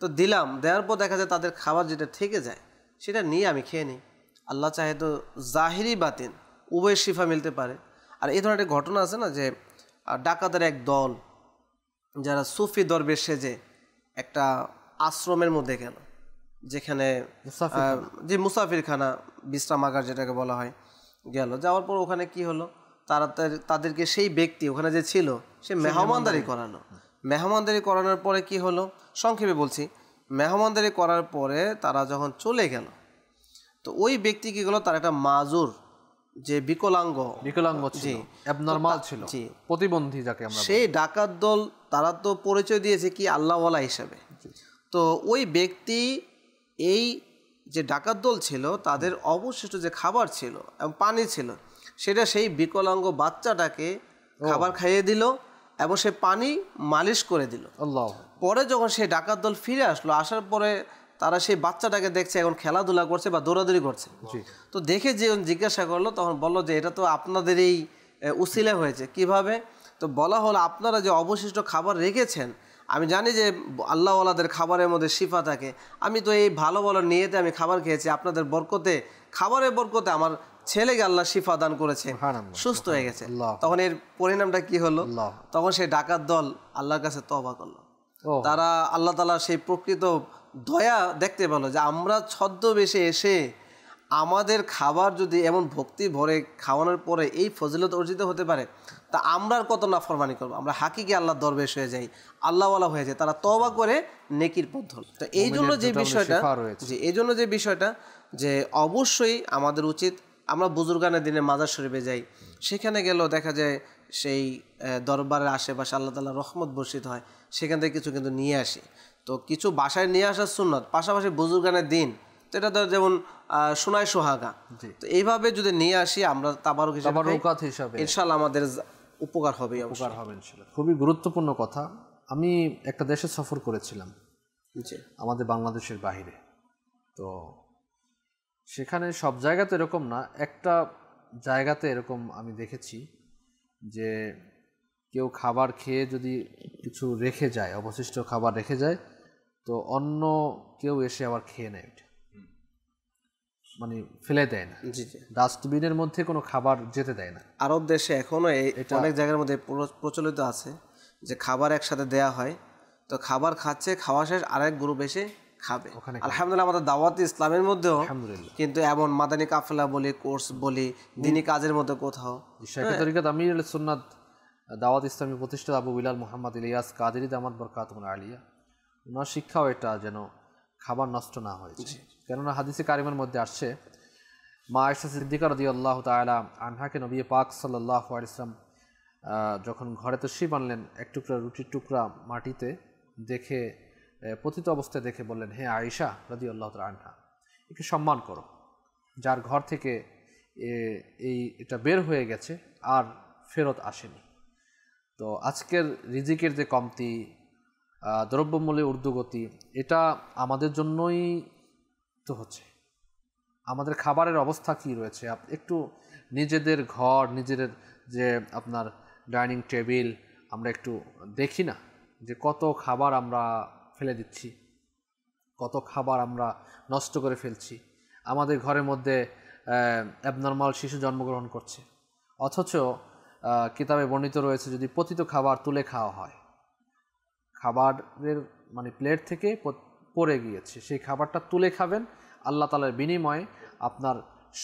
তো দিলাম, দেওয়ার পর দেখা যায় তাদের খাবার যেটা থেকে যায় সেটা নিয়ে আমি খেয়ে নিই। আল্লাহ চাহে তো জাহিরি বাতিন উভয় শিফা মিলতে পারে। আর এই ধরনের একটা ঘটনা আছে না যে ডাকাতের এক দল যারা সুফি দরবেশ সেজে একটা আশ্রমের মধ্যে গেল, যেখানে যে মুসাফিরখানা, বিশ্রামাগার যেটাকে বলা হয়, গেল। যাওয়ার পর ওখানে কি হলো, তাদেরকে সেই ব্যক্তি ওখানে যে ছিল সে মেহমানদারি করালো। মেহমানদারি করানোর পরে কি হলো, সংক্ষেপে বলছি, মেহমানদারি করার পরে তারা যখন চলে গেল, তো ওই ব্যক্তি কি হলো, তার একটা মাজুর, যে বিকলাঙ্গ জি অ্যাবনরমাল ছিল, জি প্রতিবন্ধী যাকে আমরা, সেই ডাকাত দল তারা তো পরিচয় দিয়েছে কি আল্লাহওয়ালা হিসাবে। তো ওই ব্যক্তি, এই যে ডাকাত দল ছিল তাদের অবশিষ্ট যে খাবার ছিল এবং পানি ছিল, সেটা সেই বিকলাঙ্গ বাচ্চাটাকে খাবার খাইয়ে দিল এবং সে পানি মালিশ করে দিল। পরে যখন সেই ডাকাত দল ফিরে আসলো, আসার পরে তারা সেই বাচ্চাটাকে দেখছে এখন খেলাধুলা করছে বা দৌড়াদৌড়ি করছে। তো দেখে যে জিজ্ঞাসা করলো, তখন বললো যে এটা তো আপনাদেরই উসিলা হয়েছে। কিভাবে? তো বলা হলো, আপনারা যে অবশিষ্ট খাবার রেখেছেন, আমি জানি যে আল্লাহওয়ালাদের খাবারের মধ্যে শিফা থাকে, আমি তো এই ভালো ভালো নিয়েতে আমি খাবার খেয়েছি, আপনাদের বরকতে, খাবারের বরকতে আমার ছেলেকে আল্লাহ শিফা দান করেছে, সুস্থ হয়ে গেছে। তখন এর পরিণামটা কি হলো, তখন সেই ডাকাত দল আল্লাহর কাছে তওবা করলো। তারা আল্লাহ তাআলা সেই প্রকৃত দয়া দেখতে পেল যে আমরা ছদ্মবেশে এসে আমাদের খাবার যদি এমন ভক্তি ভরে খাওয়ানোর পরে এই ফজিলত অর্জিত হতে পারে, তা আমরা আর কত নাফরমানি করবো, আমরা হাকিকে আল্লাহর দরবেশ হয়ে যাই, আল্লাহওয়ালা হয়ে যায়। তারা তওবা করে নেকির পথ ধরল। তো এই জন্য যে বিষয়টা যে অবশ্যই আমাদের উচিত, আমরা বুজুর্গানের দিনে মাজার শরীফে যাই, সেখানে গেলেও দেখা যায় সেই দরবারের আশেপাশে আল্লাহ তাআলা রহমত বর্ষিত হয়, সেখান থেকে কিছু কিন্তু নিয়ে আসি। তো কিছু বাসায় নিয়ে আসার সুন্নাত, পাশাপাশি বুজুর্গানের দিন, তো এটা তো যেমন সোনায় সোহাগা, তো এইভাবে যদি নিয়ে আসি আমরা তাবারুক হিসাবে, ইনশাআল্লাহ আমাদের উপকার হবে ইনশাআল্লাহ। খুবই গুরুত্বপূর্ণ কথা। আমি একটা দেশে সফর করেছিলাম, আমাদের বাংলাদেশের বাইরে। তো সেখানে সব জায়গাতে এরকম না, একটা জায়গাতে এরকম আমি দেখেছি যে কেউ খাবার খেয়ে যদি কিছু রেখে যায়, অবশিষ্ট খাবার রেখে যায়, তো অন্য কেউ এসে আবার খেয়ে নেয়, মানে ফেলে দেয় না, ডাস্টবিনের মধ্যে কোনো খাবার যেতে দেয় না। আরব দেশে এখনো অনেক জায়গার মধ্যে প্রচলিত আছে যে খাবার একসাথে দেয়া হয়, তো খাবার খাচ্ছে, খাওয়া শেষ আরেক গ্রুপ এসে খাবে। ওখানে আলহামদুলিল্লাহ আমাদের দাওয়াতে ইসলামের মধ্যেও আলহামদুলিল্লাহ কিন্তু এমন মাদানী কাফেলা বলি, কোর্স বলি, দিনী কাজের মধ্যে কোথাও শাইখে তরিকাত আমির আল সুন্নাত দাওয়াত ইসলামী প্রতিষ্ঠাতা আবু বিলাল মুহাম্মদ ইলিয়াস কাদেরী দামাত বরকাতুল আলিয়া, ওনার শিক্ষাও এটা যেন খাবার নষ্ট না হয়েছে। কেননা হাদিসে কারিমের মধ্যে আসছে, মা আয়েশা সিদ্দিকা রাদিয়াল্লাহু তাআলা আনহাকে নবী পাক সাল্লাল্লাহু আলাইহি ওয়াসাল্লাম যখন ঘরে তশরিফ আনলেন, এক টুকরা রুটির টুকরা মাটিতে দেখে, পতিত অবস্থায় দেখে বললেন, হে আয়েশা রাদিয়াল্লাহু তাআলা আনহা, একে সম্মান করো, যার ঘর থেকে এটা বের হয়ে গেছে আর ফেরত আসেনি। তো আজকের রিজিকের যে কমতি, দ্রব্যমূল্যের ঊর্ধ্বগতি, এটা আমাদের জন্যই তো হচ্ছে। আমাদের খাবারের অবস্থা কি রয়েছে, একটু নিজেদের ঘর, নিজেদের যে আপনার ডাইনিং টেবিল আমরা একটু দেখি না, যে কত খাবার আমরা ফেলে দিচ্ছি, কত খাবার আমরা নষ্ট করে ফেলছি। আমাদের ঘরের মধ্যে অ্যাবনর্মাল শিশু জন্মগ্রহণ করছে, অথচ কিতাবে বর্ণিত রয়েছে যদি পতিত খাবার তুলে খাওয়া হয়, খাবারের মানে প্লেট থেকে পড়ে গিয়েছে, সেই খাবারটা তুলে খাবেন, আল্লাহ তাআলার বিনিময়ে আপনার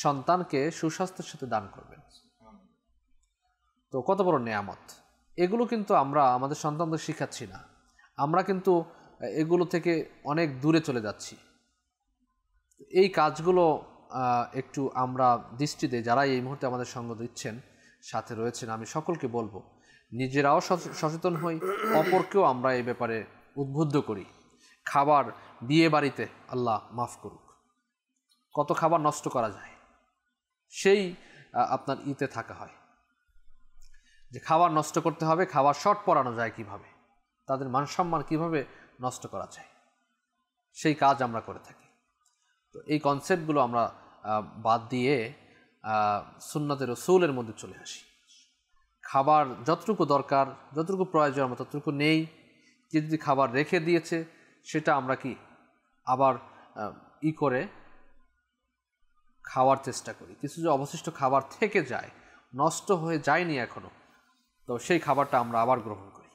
সন্তানকে সুস্বাস্থ্যের সাথে দান করবেন। তো কত বড় নেয়ামত! এগুলো কিন্তু আমরা আমাদের সন্তানদের শিখাচ্ছি না, আমরা কিন্তু এগুলো থেকে অনেক দূরে চলে যাচ্ছি। এই কাজগুলো একটু আমরা দৃষ্টি দিই, যারা এই মুহূর্তে আমাদের সঙ্গ দিচ্ছেন, সাথে রয়েছেন, আমি সকলকে বলবো নিজেরাও সচেতন হই, অপরকেও আমরা এই ব্যাপারে উদ্বুদ্ধ করি। খাবার বিয়ে বাড়িতে আল্লাহ মাফ করুক, কত খাবার নষ্ট করা যায়, সেই আপনার ইতে থাকা হয় যে খাবার নষ্ট করতে হবে, খাবার শর্ট পরানো যায় কিভাবে, তাদের মানসম্মান কিভাবে নষ্ট করা যায়, সেই কাজ আমরা করে থাকি। তো এই কনসেপ্টগুলো আমরা বাদ দিয়ে সুন্নতে রাসূলের মধ্যে চলে আসি। খাবার যতটুকু দরকার, যতটুকু প্রয়োজন আমরা ততটুকু নেই। যে যদি খাবার রেখে দিয়েছে সেটা আমরা কি আবার করে খাওয়ার চেষ্টা করি। কিছু যে অবশিষ্ট খাবার থেকে যায়, নষ্ট হয়ে যায়নি এখনো, তো সেই খাবারটা আমরা আবার গ্রহণ করি,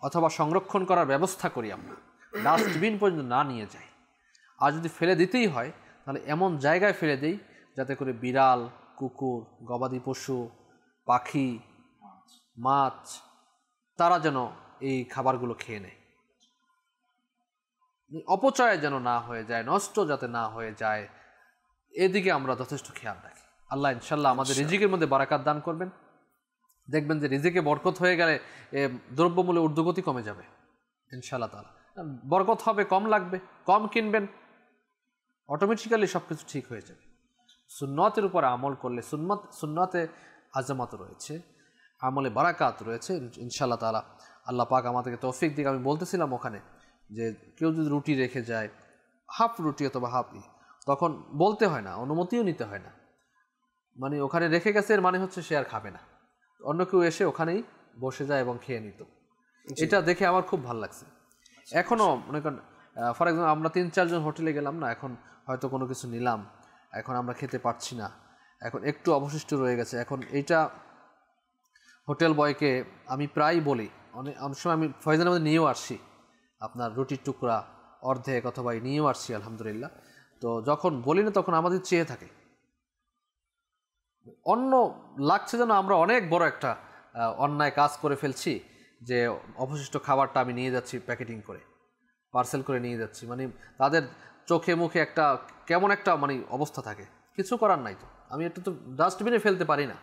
অথবা সংরক্ষণ করার ব্যবস্থা করি, আমরা ডাস্টবিন পর্যন্ত না নিয়ে যাই। আর যদি ফেলে দিতেই হয় তাহলে এমন জায়গায় ফেলে দেই যাতে করে বিড়াল, কুকুর, গবাদি পশু, পাখি, মাছ, তারা যেন এই খাবারগুলো খেয়ে নেয়, অপচয় যেন না হয়ে যায়, নষ্ট যাতে না হয়ে যায়, এদিকে আমরা যথেষ্ট খেয়াল রাখি। আল্লাহ ইনশাল্লাহ আমাদের রিজিকের মধ্যে বারাকাত দান করবেন। দেখবেন যে রিজিকে বরকত হয়ে গেলে দ্রব্যমূল্যের ঊর্ধ্বগতি কমে যাবে ইনশাআল্লাহ তাআলা। বরকত হবে, কম লাগবে, কম কিনবেন, অটোমেটিক্যালি সব কিছু ঠিক হয়ে যাবে। সুন্নতের উপর আমল করলে, সুন্নতে আজামত রয়েছে, আমলে বারাকাত রয়েছে ইনশাআল্লাহ তাআলা। আল্লাহ পাক আমাদেরকে তৌফিক দিক। আমি বলতেছিলাম ওখানে যে কেউ যদি রুটি রেখে যায়, হাফ রুটি অথবা হাফ, তখন বলতে হয় না, অনুমতিও নিতে হয় না, মানে ওখানে রেখে গেছে, এর মানে হচ্ছে সে আর খাবে না, অন্য কেউ এসে ওখানেই বসে যায় এবং খেয়ে নিত। এটা দেখে আমার খুব ভালো লাগছে। এখনও মনে করেন ফর এক্সাম্পল আমরা 3-4 জন হোটেলে গেলাম না, এখন হয়তো কোনো কিছু নিলাম, এখন আমরা খেতে পারছি না, এখন একটু অবশিষ্ট রয়ে গেছে, এখন এইটা হোটেল বয়কে আমি প্রায় বলি, অনেক সময় আমি ফয়জানের মধ্যে নিয়েও আসছি, আপনার রুটির টুকরা অর্ধেক অথবা নিয়েও আসছি আলহামদুলিল্লাহ। তো যখন বলি না তখন আমাদের চেয়ে থাকে, অন্য লাগছে যেন আমরা অনেক বড় একটা অন্যায় কাজ করে ফেলছি, যে অবশিষ্ট খাবারটা আমি নিয়ে যাচ্ছি প্যাকেটিং করে, পার্সেল করে নিয়ে যাচ্ছি, মানে তাদের চোখে মুখে একটা কেমন একটা মানে অবস্থা থাকে। কিছু করার নাই, তো আমি একটু তো ডাস্টবিনে ফেলতে পারি না।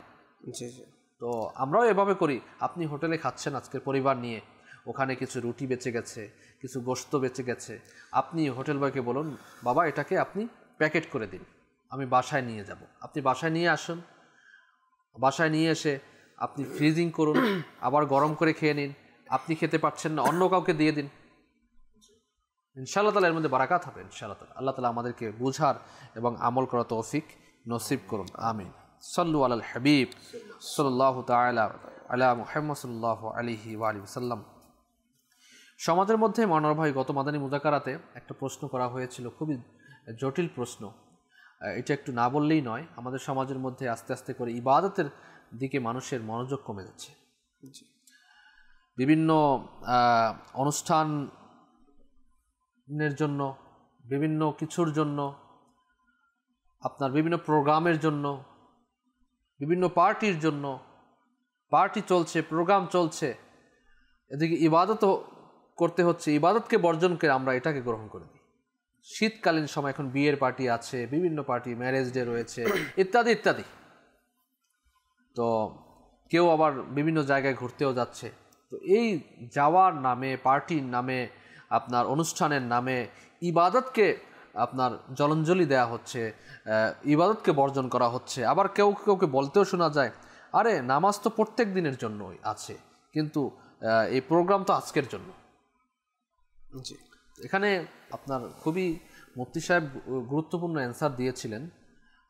জি জি। তো আমরাও এভাবে করি। আপনি হোটেলে খাচ্ছেন আজকের পরিবার নিয়ে, ওখানে কিছু রুটি বেঁচে গেছে, কিছু গোশত বেঁচে গেছে, আপনি হোটেল বয়কে বলুন, বাবা এটাকে আপনি প্যাকেট করে দিন, আমি বাসায় নিয়ে যাব। আপনি বাসায় নিয়ে আসুন, বাসায় নিয়ে এসে আপনি ফ্রিজিং করুন, আবার গরম করে খেয়ে নিন। আপনি খেতে পারছেন না, অন্য কাউকে দিয়ে দিন, ইনশাআল্লাহ তাআলা এর মধ্যে বারাকাত হবে ইনশাআল্লাহ তাআলা। আল্লাহ তাআলা আমাদেরকে বুঝার এবং আমল করার তৌফিক নসিব করুন, আমিন। সাল্লু আলাল হাবিব সাল্লাল্লাহু তাআলা আলা মুহাম্মদ সাল্লাল্লাহু আলাইহি ওয়া আলিহি ওয়াসাল্লাম। সমাজের মধ্যে মনোহর ভাই, গত মাদানী মুযাকারাতে একটা প্রশ্ন করা হয়েছিল, খুবই জটিল প্রশ্ন। এটা একটু না বললেই নয়। আমাদের সমাজের মধ্যে আস্তে আস্তে করে ইবাদতের দিকে মানুষের মনোযোগ কমে যাচ্ছে। বিভিন্ন অনুষ্ঠান জন্য, বিভিন্ন কিছুর জন্য, আপনার বিভিন্ন প্রোগ্রামের জন্য, বিভিন্ন পার্টির জন্য, পার্টি চলছে, প্রোগ্রাম চলছে, এদিকে ইবাদতও করতে হচ্ছে, ইবাদতকে বর্জন করে আমরা এটাকে গ্রহণ করে দিই। শীতকালীন সময় এখন বিয়ের পার্টি আছে, বিভিন্ন পার্টি, ম্যারেজ ডে রয়েছে, ইত্যাদি ইত্যাদি। তো কেউ আবার বিভিন্ন জায়গায় ঘুরতেও যাচ্ছে। তো এই যাওয়ার নামে, পার্টির নামে, আপনার অনুষ্ঠানের নামে ইবাদতকে আপনার জলাঞ্জলি দেয়া হচ্ছে, ইবাদতকে বর্জন করা হচ্ছে। আবার কেউকে বলতেও শোনা যায়, আরে নামাজ তো প্রত্যেক দিনের জন্যই আছে, কিন্তু এই প্রোগ্রাম তো আজকের জন্য। জি, এখানে আপনার খুবই মুফতি সাহেব গুরুত্বপূর্ণ অ্যান্সার দিয়েছিলেন,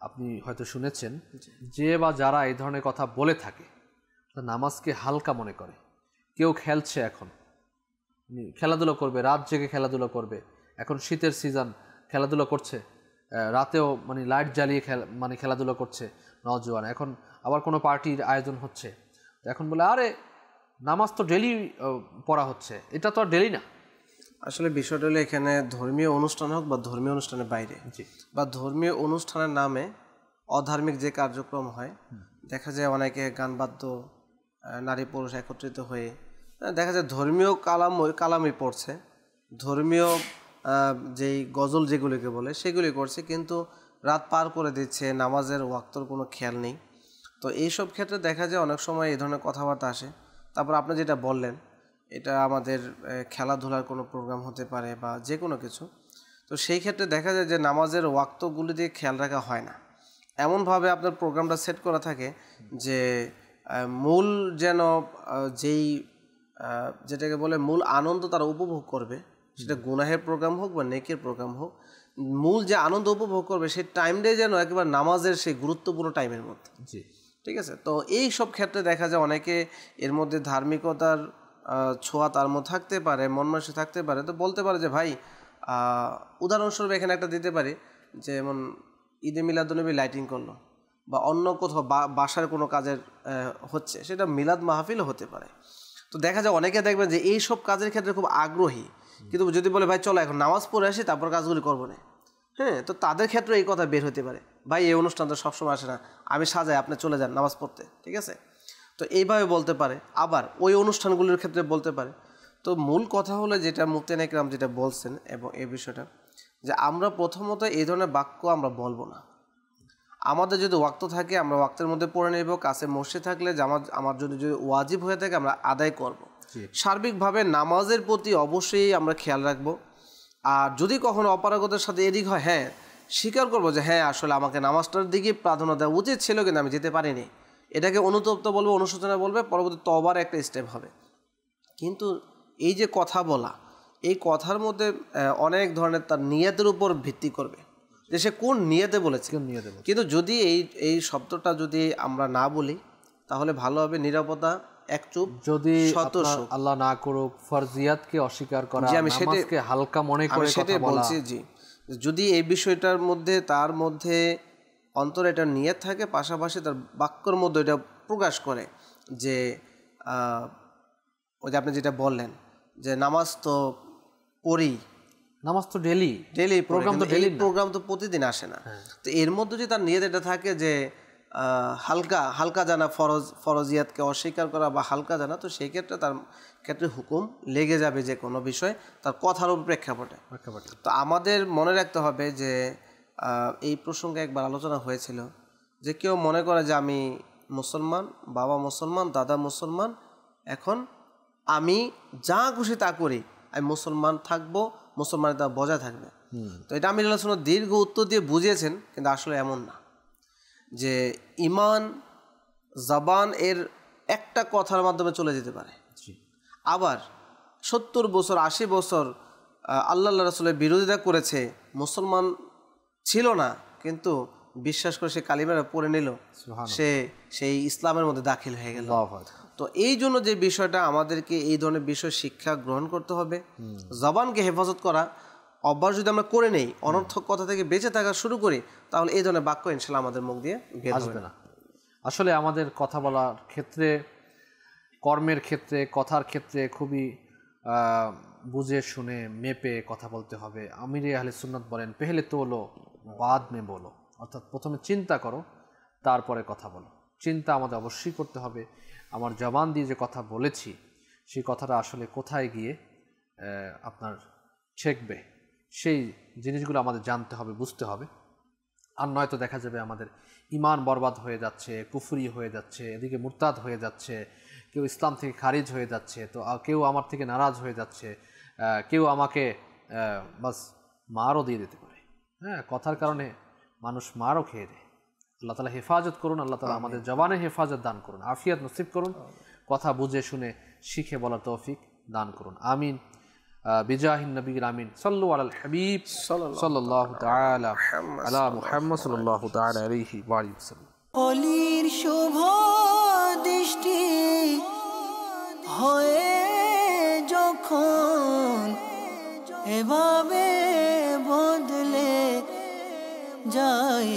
আপনি হয়তো শুনেছেন, যে বা যারা এই ধরনের কথা বলে থাকে নামাজকে হালকা মনে করে। কেউ খেলছে, এখন খেলাধুলো করবে, রাত জেগে খেলাধুলো করবে, এখন শীতের সিজন, খেলাধুলো করছে রাতেও, মানে লাইট জ্বালিয়ে খেলাধুলো করছে নওজোয়ান। এখন আবার কোনো পার্টির আয়োজন হচ্ছে, এখন বলে আরে নামাজ তো ডেলি পড়া হচ্ছে, এটা তো আর ডেলি না। আসলে বিষয়টা হলো এখানে ধর্মীয় অনুষ্ঠান হোক বা ধর্মীয় অনুষ্ঠানের বাইরে, বা ধর্মীয় অনুষ্ঠানের নামে অধার্মিক যে কার্যক্রম হয়, দেখা যায় অনেকে গান বাদ্য, নারী পুরুষ একত্রিত হয়ে দেখা যায় ধর্মীয় কালামই পড়ছে, ধর্মীয় যেই গজল যেগুলিকে বলে সেগুলি করছে, কিন্তু রাত পার করে দিচ্ছে, নামাজের ওয়াক্তর কোনো খেয়াল নেই। তো এইসব ক্ষেত্রে দেখা যায় অনেক সময় এই ধরনের কথাবার্তা আসে। তারপর আপনি যেটা বললেন, এটা আমাদের খেলাধুলার কোনো প্রোগ্রাম হতে পারে বা যে কোনো কিছু। তো সেই ক্ষেত্রে দেখা যায় যে নামাজের ওয়াক্তগুলি দিয়ে খেয়াল রাখা হয় না, এমনভাবে আপনার প্রোগ্রামটা সেট করা থাকে যে মূল যেন যেটাকে বলে মূল আনন্দ তারা উপভোগ করবে, সেটা গুনাহের প্রোগ্রাম হোক বা নেকের প্রোগ্রাম হোক, মূল যে আনন্দ উপভোগ করবে সেই টাইমটাই যেন একেবারে নামাজের সেই গুরুত্বপূর্ণ টাইমের মধ্যে। জি, ঠিক আছে। তো এই সব ক্ষেত্রে দেখা যায় অনেকে এর মধ্যে ধার্মিকতার ছোঁয়া তার মধ্যে থাকতে পারে, মন মানসি থাকতে পারে। তো বলতে পারে যে ভাই, উদাহরণস্বরূপ এখানে একটা দিতে পারি, যেমন ঈদে মিলাদুন্নবী লাইটিং করলো বা অন্য কোথাও বাসার কোনো কাজের হচ্ছে, সেটা মিলাদ মাহফিলও হতে পারে। তো দেখা যায় অনেকে দেখবেন যে এই সব কাজের ক্ষেত্রে খুব আগ্রহী, কিন্তু যদি বলে ভাই চলো এখন নামাজ পড়ে আসি তারপর কাজগুলি করবো না, হ্যাঁ, তো তাদের ক্ষেত্রে এই কথা বের হতে পারে, ভাই এই অনুষ্ঠান তো সবসময় আসে না, আমি সাজাই, আপনি চলে যান নামাজ পড়তে, ঠিক আছে। তো এইভাবে বলতে পারে, আবার ওই অনুষ্ঠানগুলির ক্ষেত্রে বলতে পারে। তো মূল কথা হলো যেটা মুফতি একরাম যেটা বলছেন, এবং এই বিষয়টা যে আমরা প্রথমত এই ধরনের বাক্য আমরা বলবো না। আমাদের যদি ওয়াক্ত থাকে আমরা ওয়াক্তের মধ্যে পড়ে নেব, কাছে মসজিদ থাকলে আমার যদি ওয়াজিব হয়ে থাকে আমরা আদায় করব। সার্বিকভাবে নামাজের প্রতি অবশ্যই আমরা খেয়াল রাখবো। আর যদি কখনো অপারগতার সাথে এদিক হয়, হ্যাঁ স্বীকার করবো যে হ্যাঁ আসলে আমাকে নামাজটার দিকে প্রাধান্য দেওয়া উচিত ছিল, কিন্তু আমি যেতে পারিনি, এটাকে অনুতপ্ত বলবো, অনুশোচনা বলবে, পরবর্তী তওবার একটা স্টেপ হবে। কিন্তু এই যে কথা বলা, এই কথার মধ্যে অনেক ধরনের তার নিয়তের উপর ভিত্তি করবে যে সে কোন নিয়তে বলেছে। কিন্তু যদি এই শব্দটা যদি আমরা না বলি তাহলে ভালো হবে, নিরাপত্তা এক চুপ, যদি আল্লাহ না করুক ফরজিয়াতকে অস্বীকার করা, নামাজকে হালকা মনে করে কথা বলা। জি, যদি এই বিষয়টার মধ্যে তার মধ্যে অন্তরে এটা নিয়ত থাকে, পাশাপাশি তার বাক্যের মধ্যে এটা প্রকাশ করে যে ওই যে আপনি যেটা বললেন যে নামাজ তো পড়ি, নামাজ তো ডেলি প্রোগ্রাম তো প্রোগ্রাম তো প্রতিদিন আসে না। তো এর মধ্যে যদি তার নিয়ত এটা থাকে যে হালকা জানা, ফরজিয়াতকে অস্বীকার করা বা হালকা জানা, তো সেই ক্ষেত্রে তার ক্ষেত্রে হুকুম লেগে যাবে যে কোনো বিষয় তার কথার প্রেক্ষাপটে। তো আমাদের মনে রাখতে হবে যে এই প্রসঙ্গে একবার আলোচনা হয়েছিল যে কেউ মনে করে যে আমি মুসলমান, বাবা মুসলমান, দাদা মুসলমান, এখন আমি যা খুশি তা করি, আমি মুসলমান থাকবো, মুসলমানের তা বজায় থাকবে। তো এটা আমির আল্লাহ সুন্নাহ দীর্ঘ উত্তর দিয়ে বুঝিয়েছেন, কিন্তু আসলে এমন না যে ইমান জবান এর একটা কথার মাধ্যমে চলে যেতে পারে, আবার 70 বছর 80 বছর আল্লাহ রাসূলের বিরোধিতা করেছে, মুসলমান ছিল না, কিন্তু বিশ্বাস করে সে কালিমাটা পড়ে নিল, সে সেই ইসলামের মধ্যে দাখিল হয়ে গেল। তো এই জন্য যে বিষয়টা আমাদেরকে এই ধরনের বিষয় শিক্ষা গ্রহণ করতে হবে, জবানকে হেফাজত করা অভ্যাস যদি আমরা করে নেই, অনর্থক কথা থেকে বেঁচে থাকা শুরু করি, তাহলে এই ধরনের বাক্য ইনশাআল্লাহ আমাদের মুখ দিয়ে বের হবে না। আসলে আমাদের কথা বলার ক্ষেত্রে, কর্মের ক্ষেত্রে, কথার ক্ষেত্রে খুবই বুঝে শুনে মেপে কথা বলতে হবে। আমিরে আহলে সুন্নাত বলেন পেহলে তোলো বাদ মে বলো, অর্থাৎ প্রথমে চিন্তা করো তারপরে কথা বলো। চিন্তা আমাদের অবশ্যই করতে হবে, আমার জবান দিয়ে যে কথা বলেছি সেই কথাটা আসলে কোথায় গিয়ে আপনার ঠেকবে, সেই জিনিসগুলো আমাদের জানতে হবে, বুঝতে হবে। আর নয়তো দেখা যাবে আমাদের ঈমান বরবাদ হয়ে যাচ্ছে, কুফরি হয়ে যাচ্ছে, এদিকে মুরতাদ হয়ে যাচ্ছে, কেউ ইসলাম থেকে খারিজ হয়ে যাচ্ছে, তো কেউ আমার থেকে নারাজ হয়ে যাচ্ছে, কেউ আমাকে বাস মারও দিয়ে দিতে পারে। হ্যাঁ, কথার কারণে মানুষ মারও খেয়ে দেয়। আল্লাহ তাআলা হেফাজত করুন, আল্লাহ তাআলা আমাদের জবানে হেফাজত দান করুন, আফিয়াত নসিব করুন, কথা বুঝে শুনে শিখে বলার তৌফিক দান করুন। আমিন বিজাহিন নবীর আমিন। সাল্লু আলাল হাবিব সাল্লাল্লাহু তাআলা আলা মুহাম্মদ সাল্লাল্লাহু তাআলা আলাইহি ওয়া আলিহি ওয়াসাল্লাম। অলির শুভ দৃষ্টি হয়ে যখন এভাবে বদলে যায়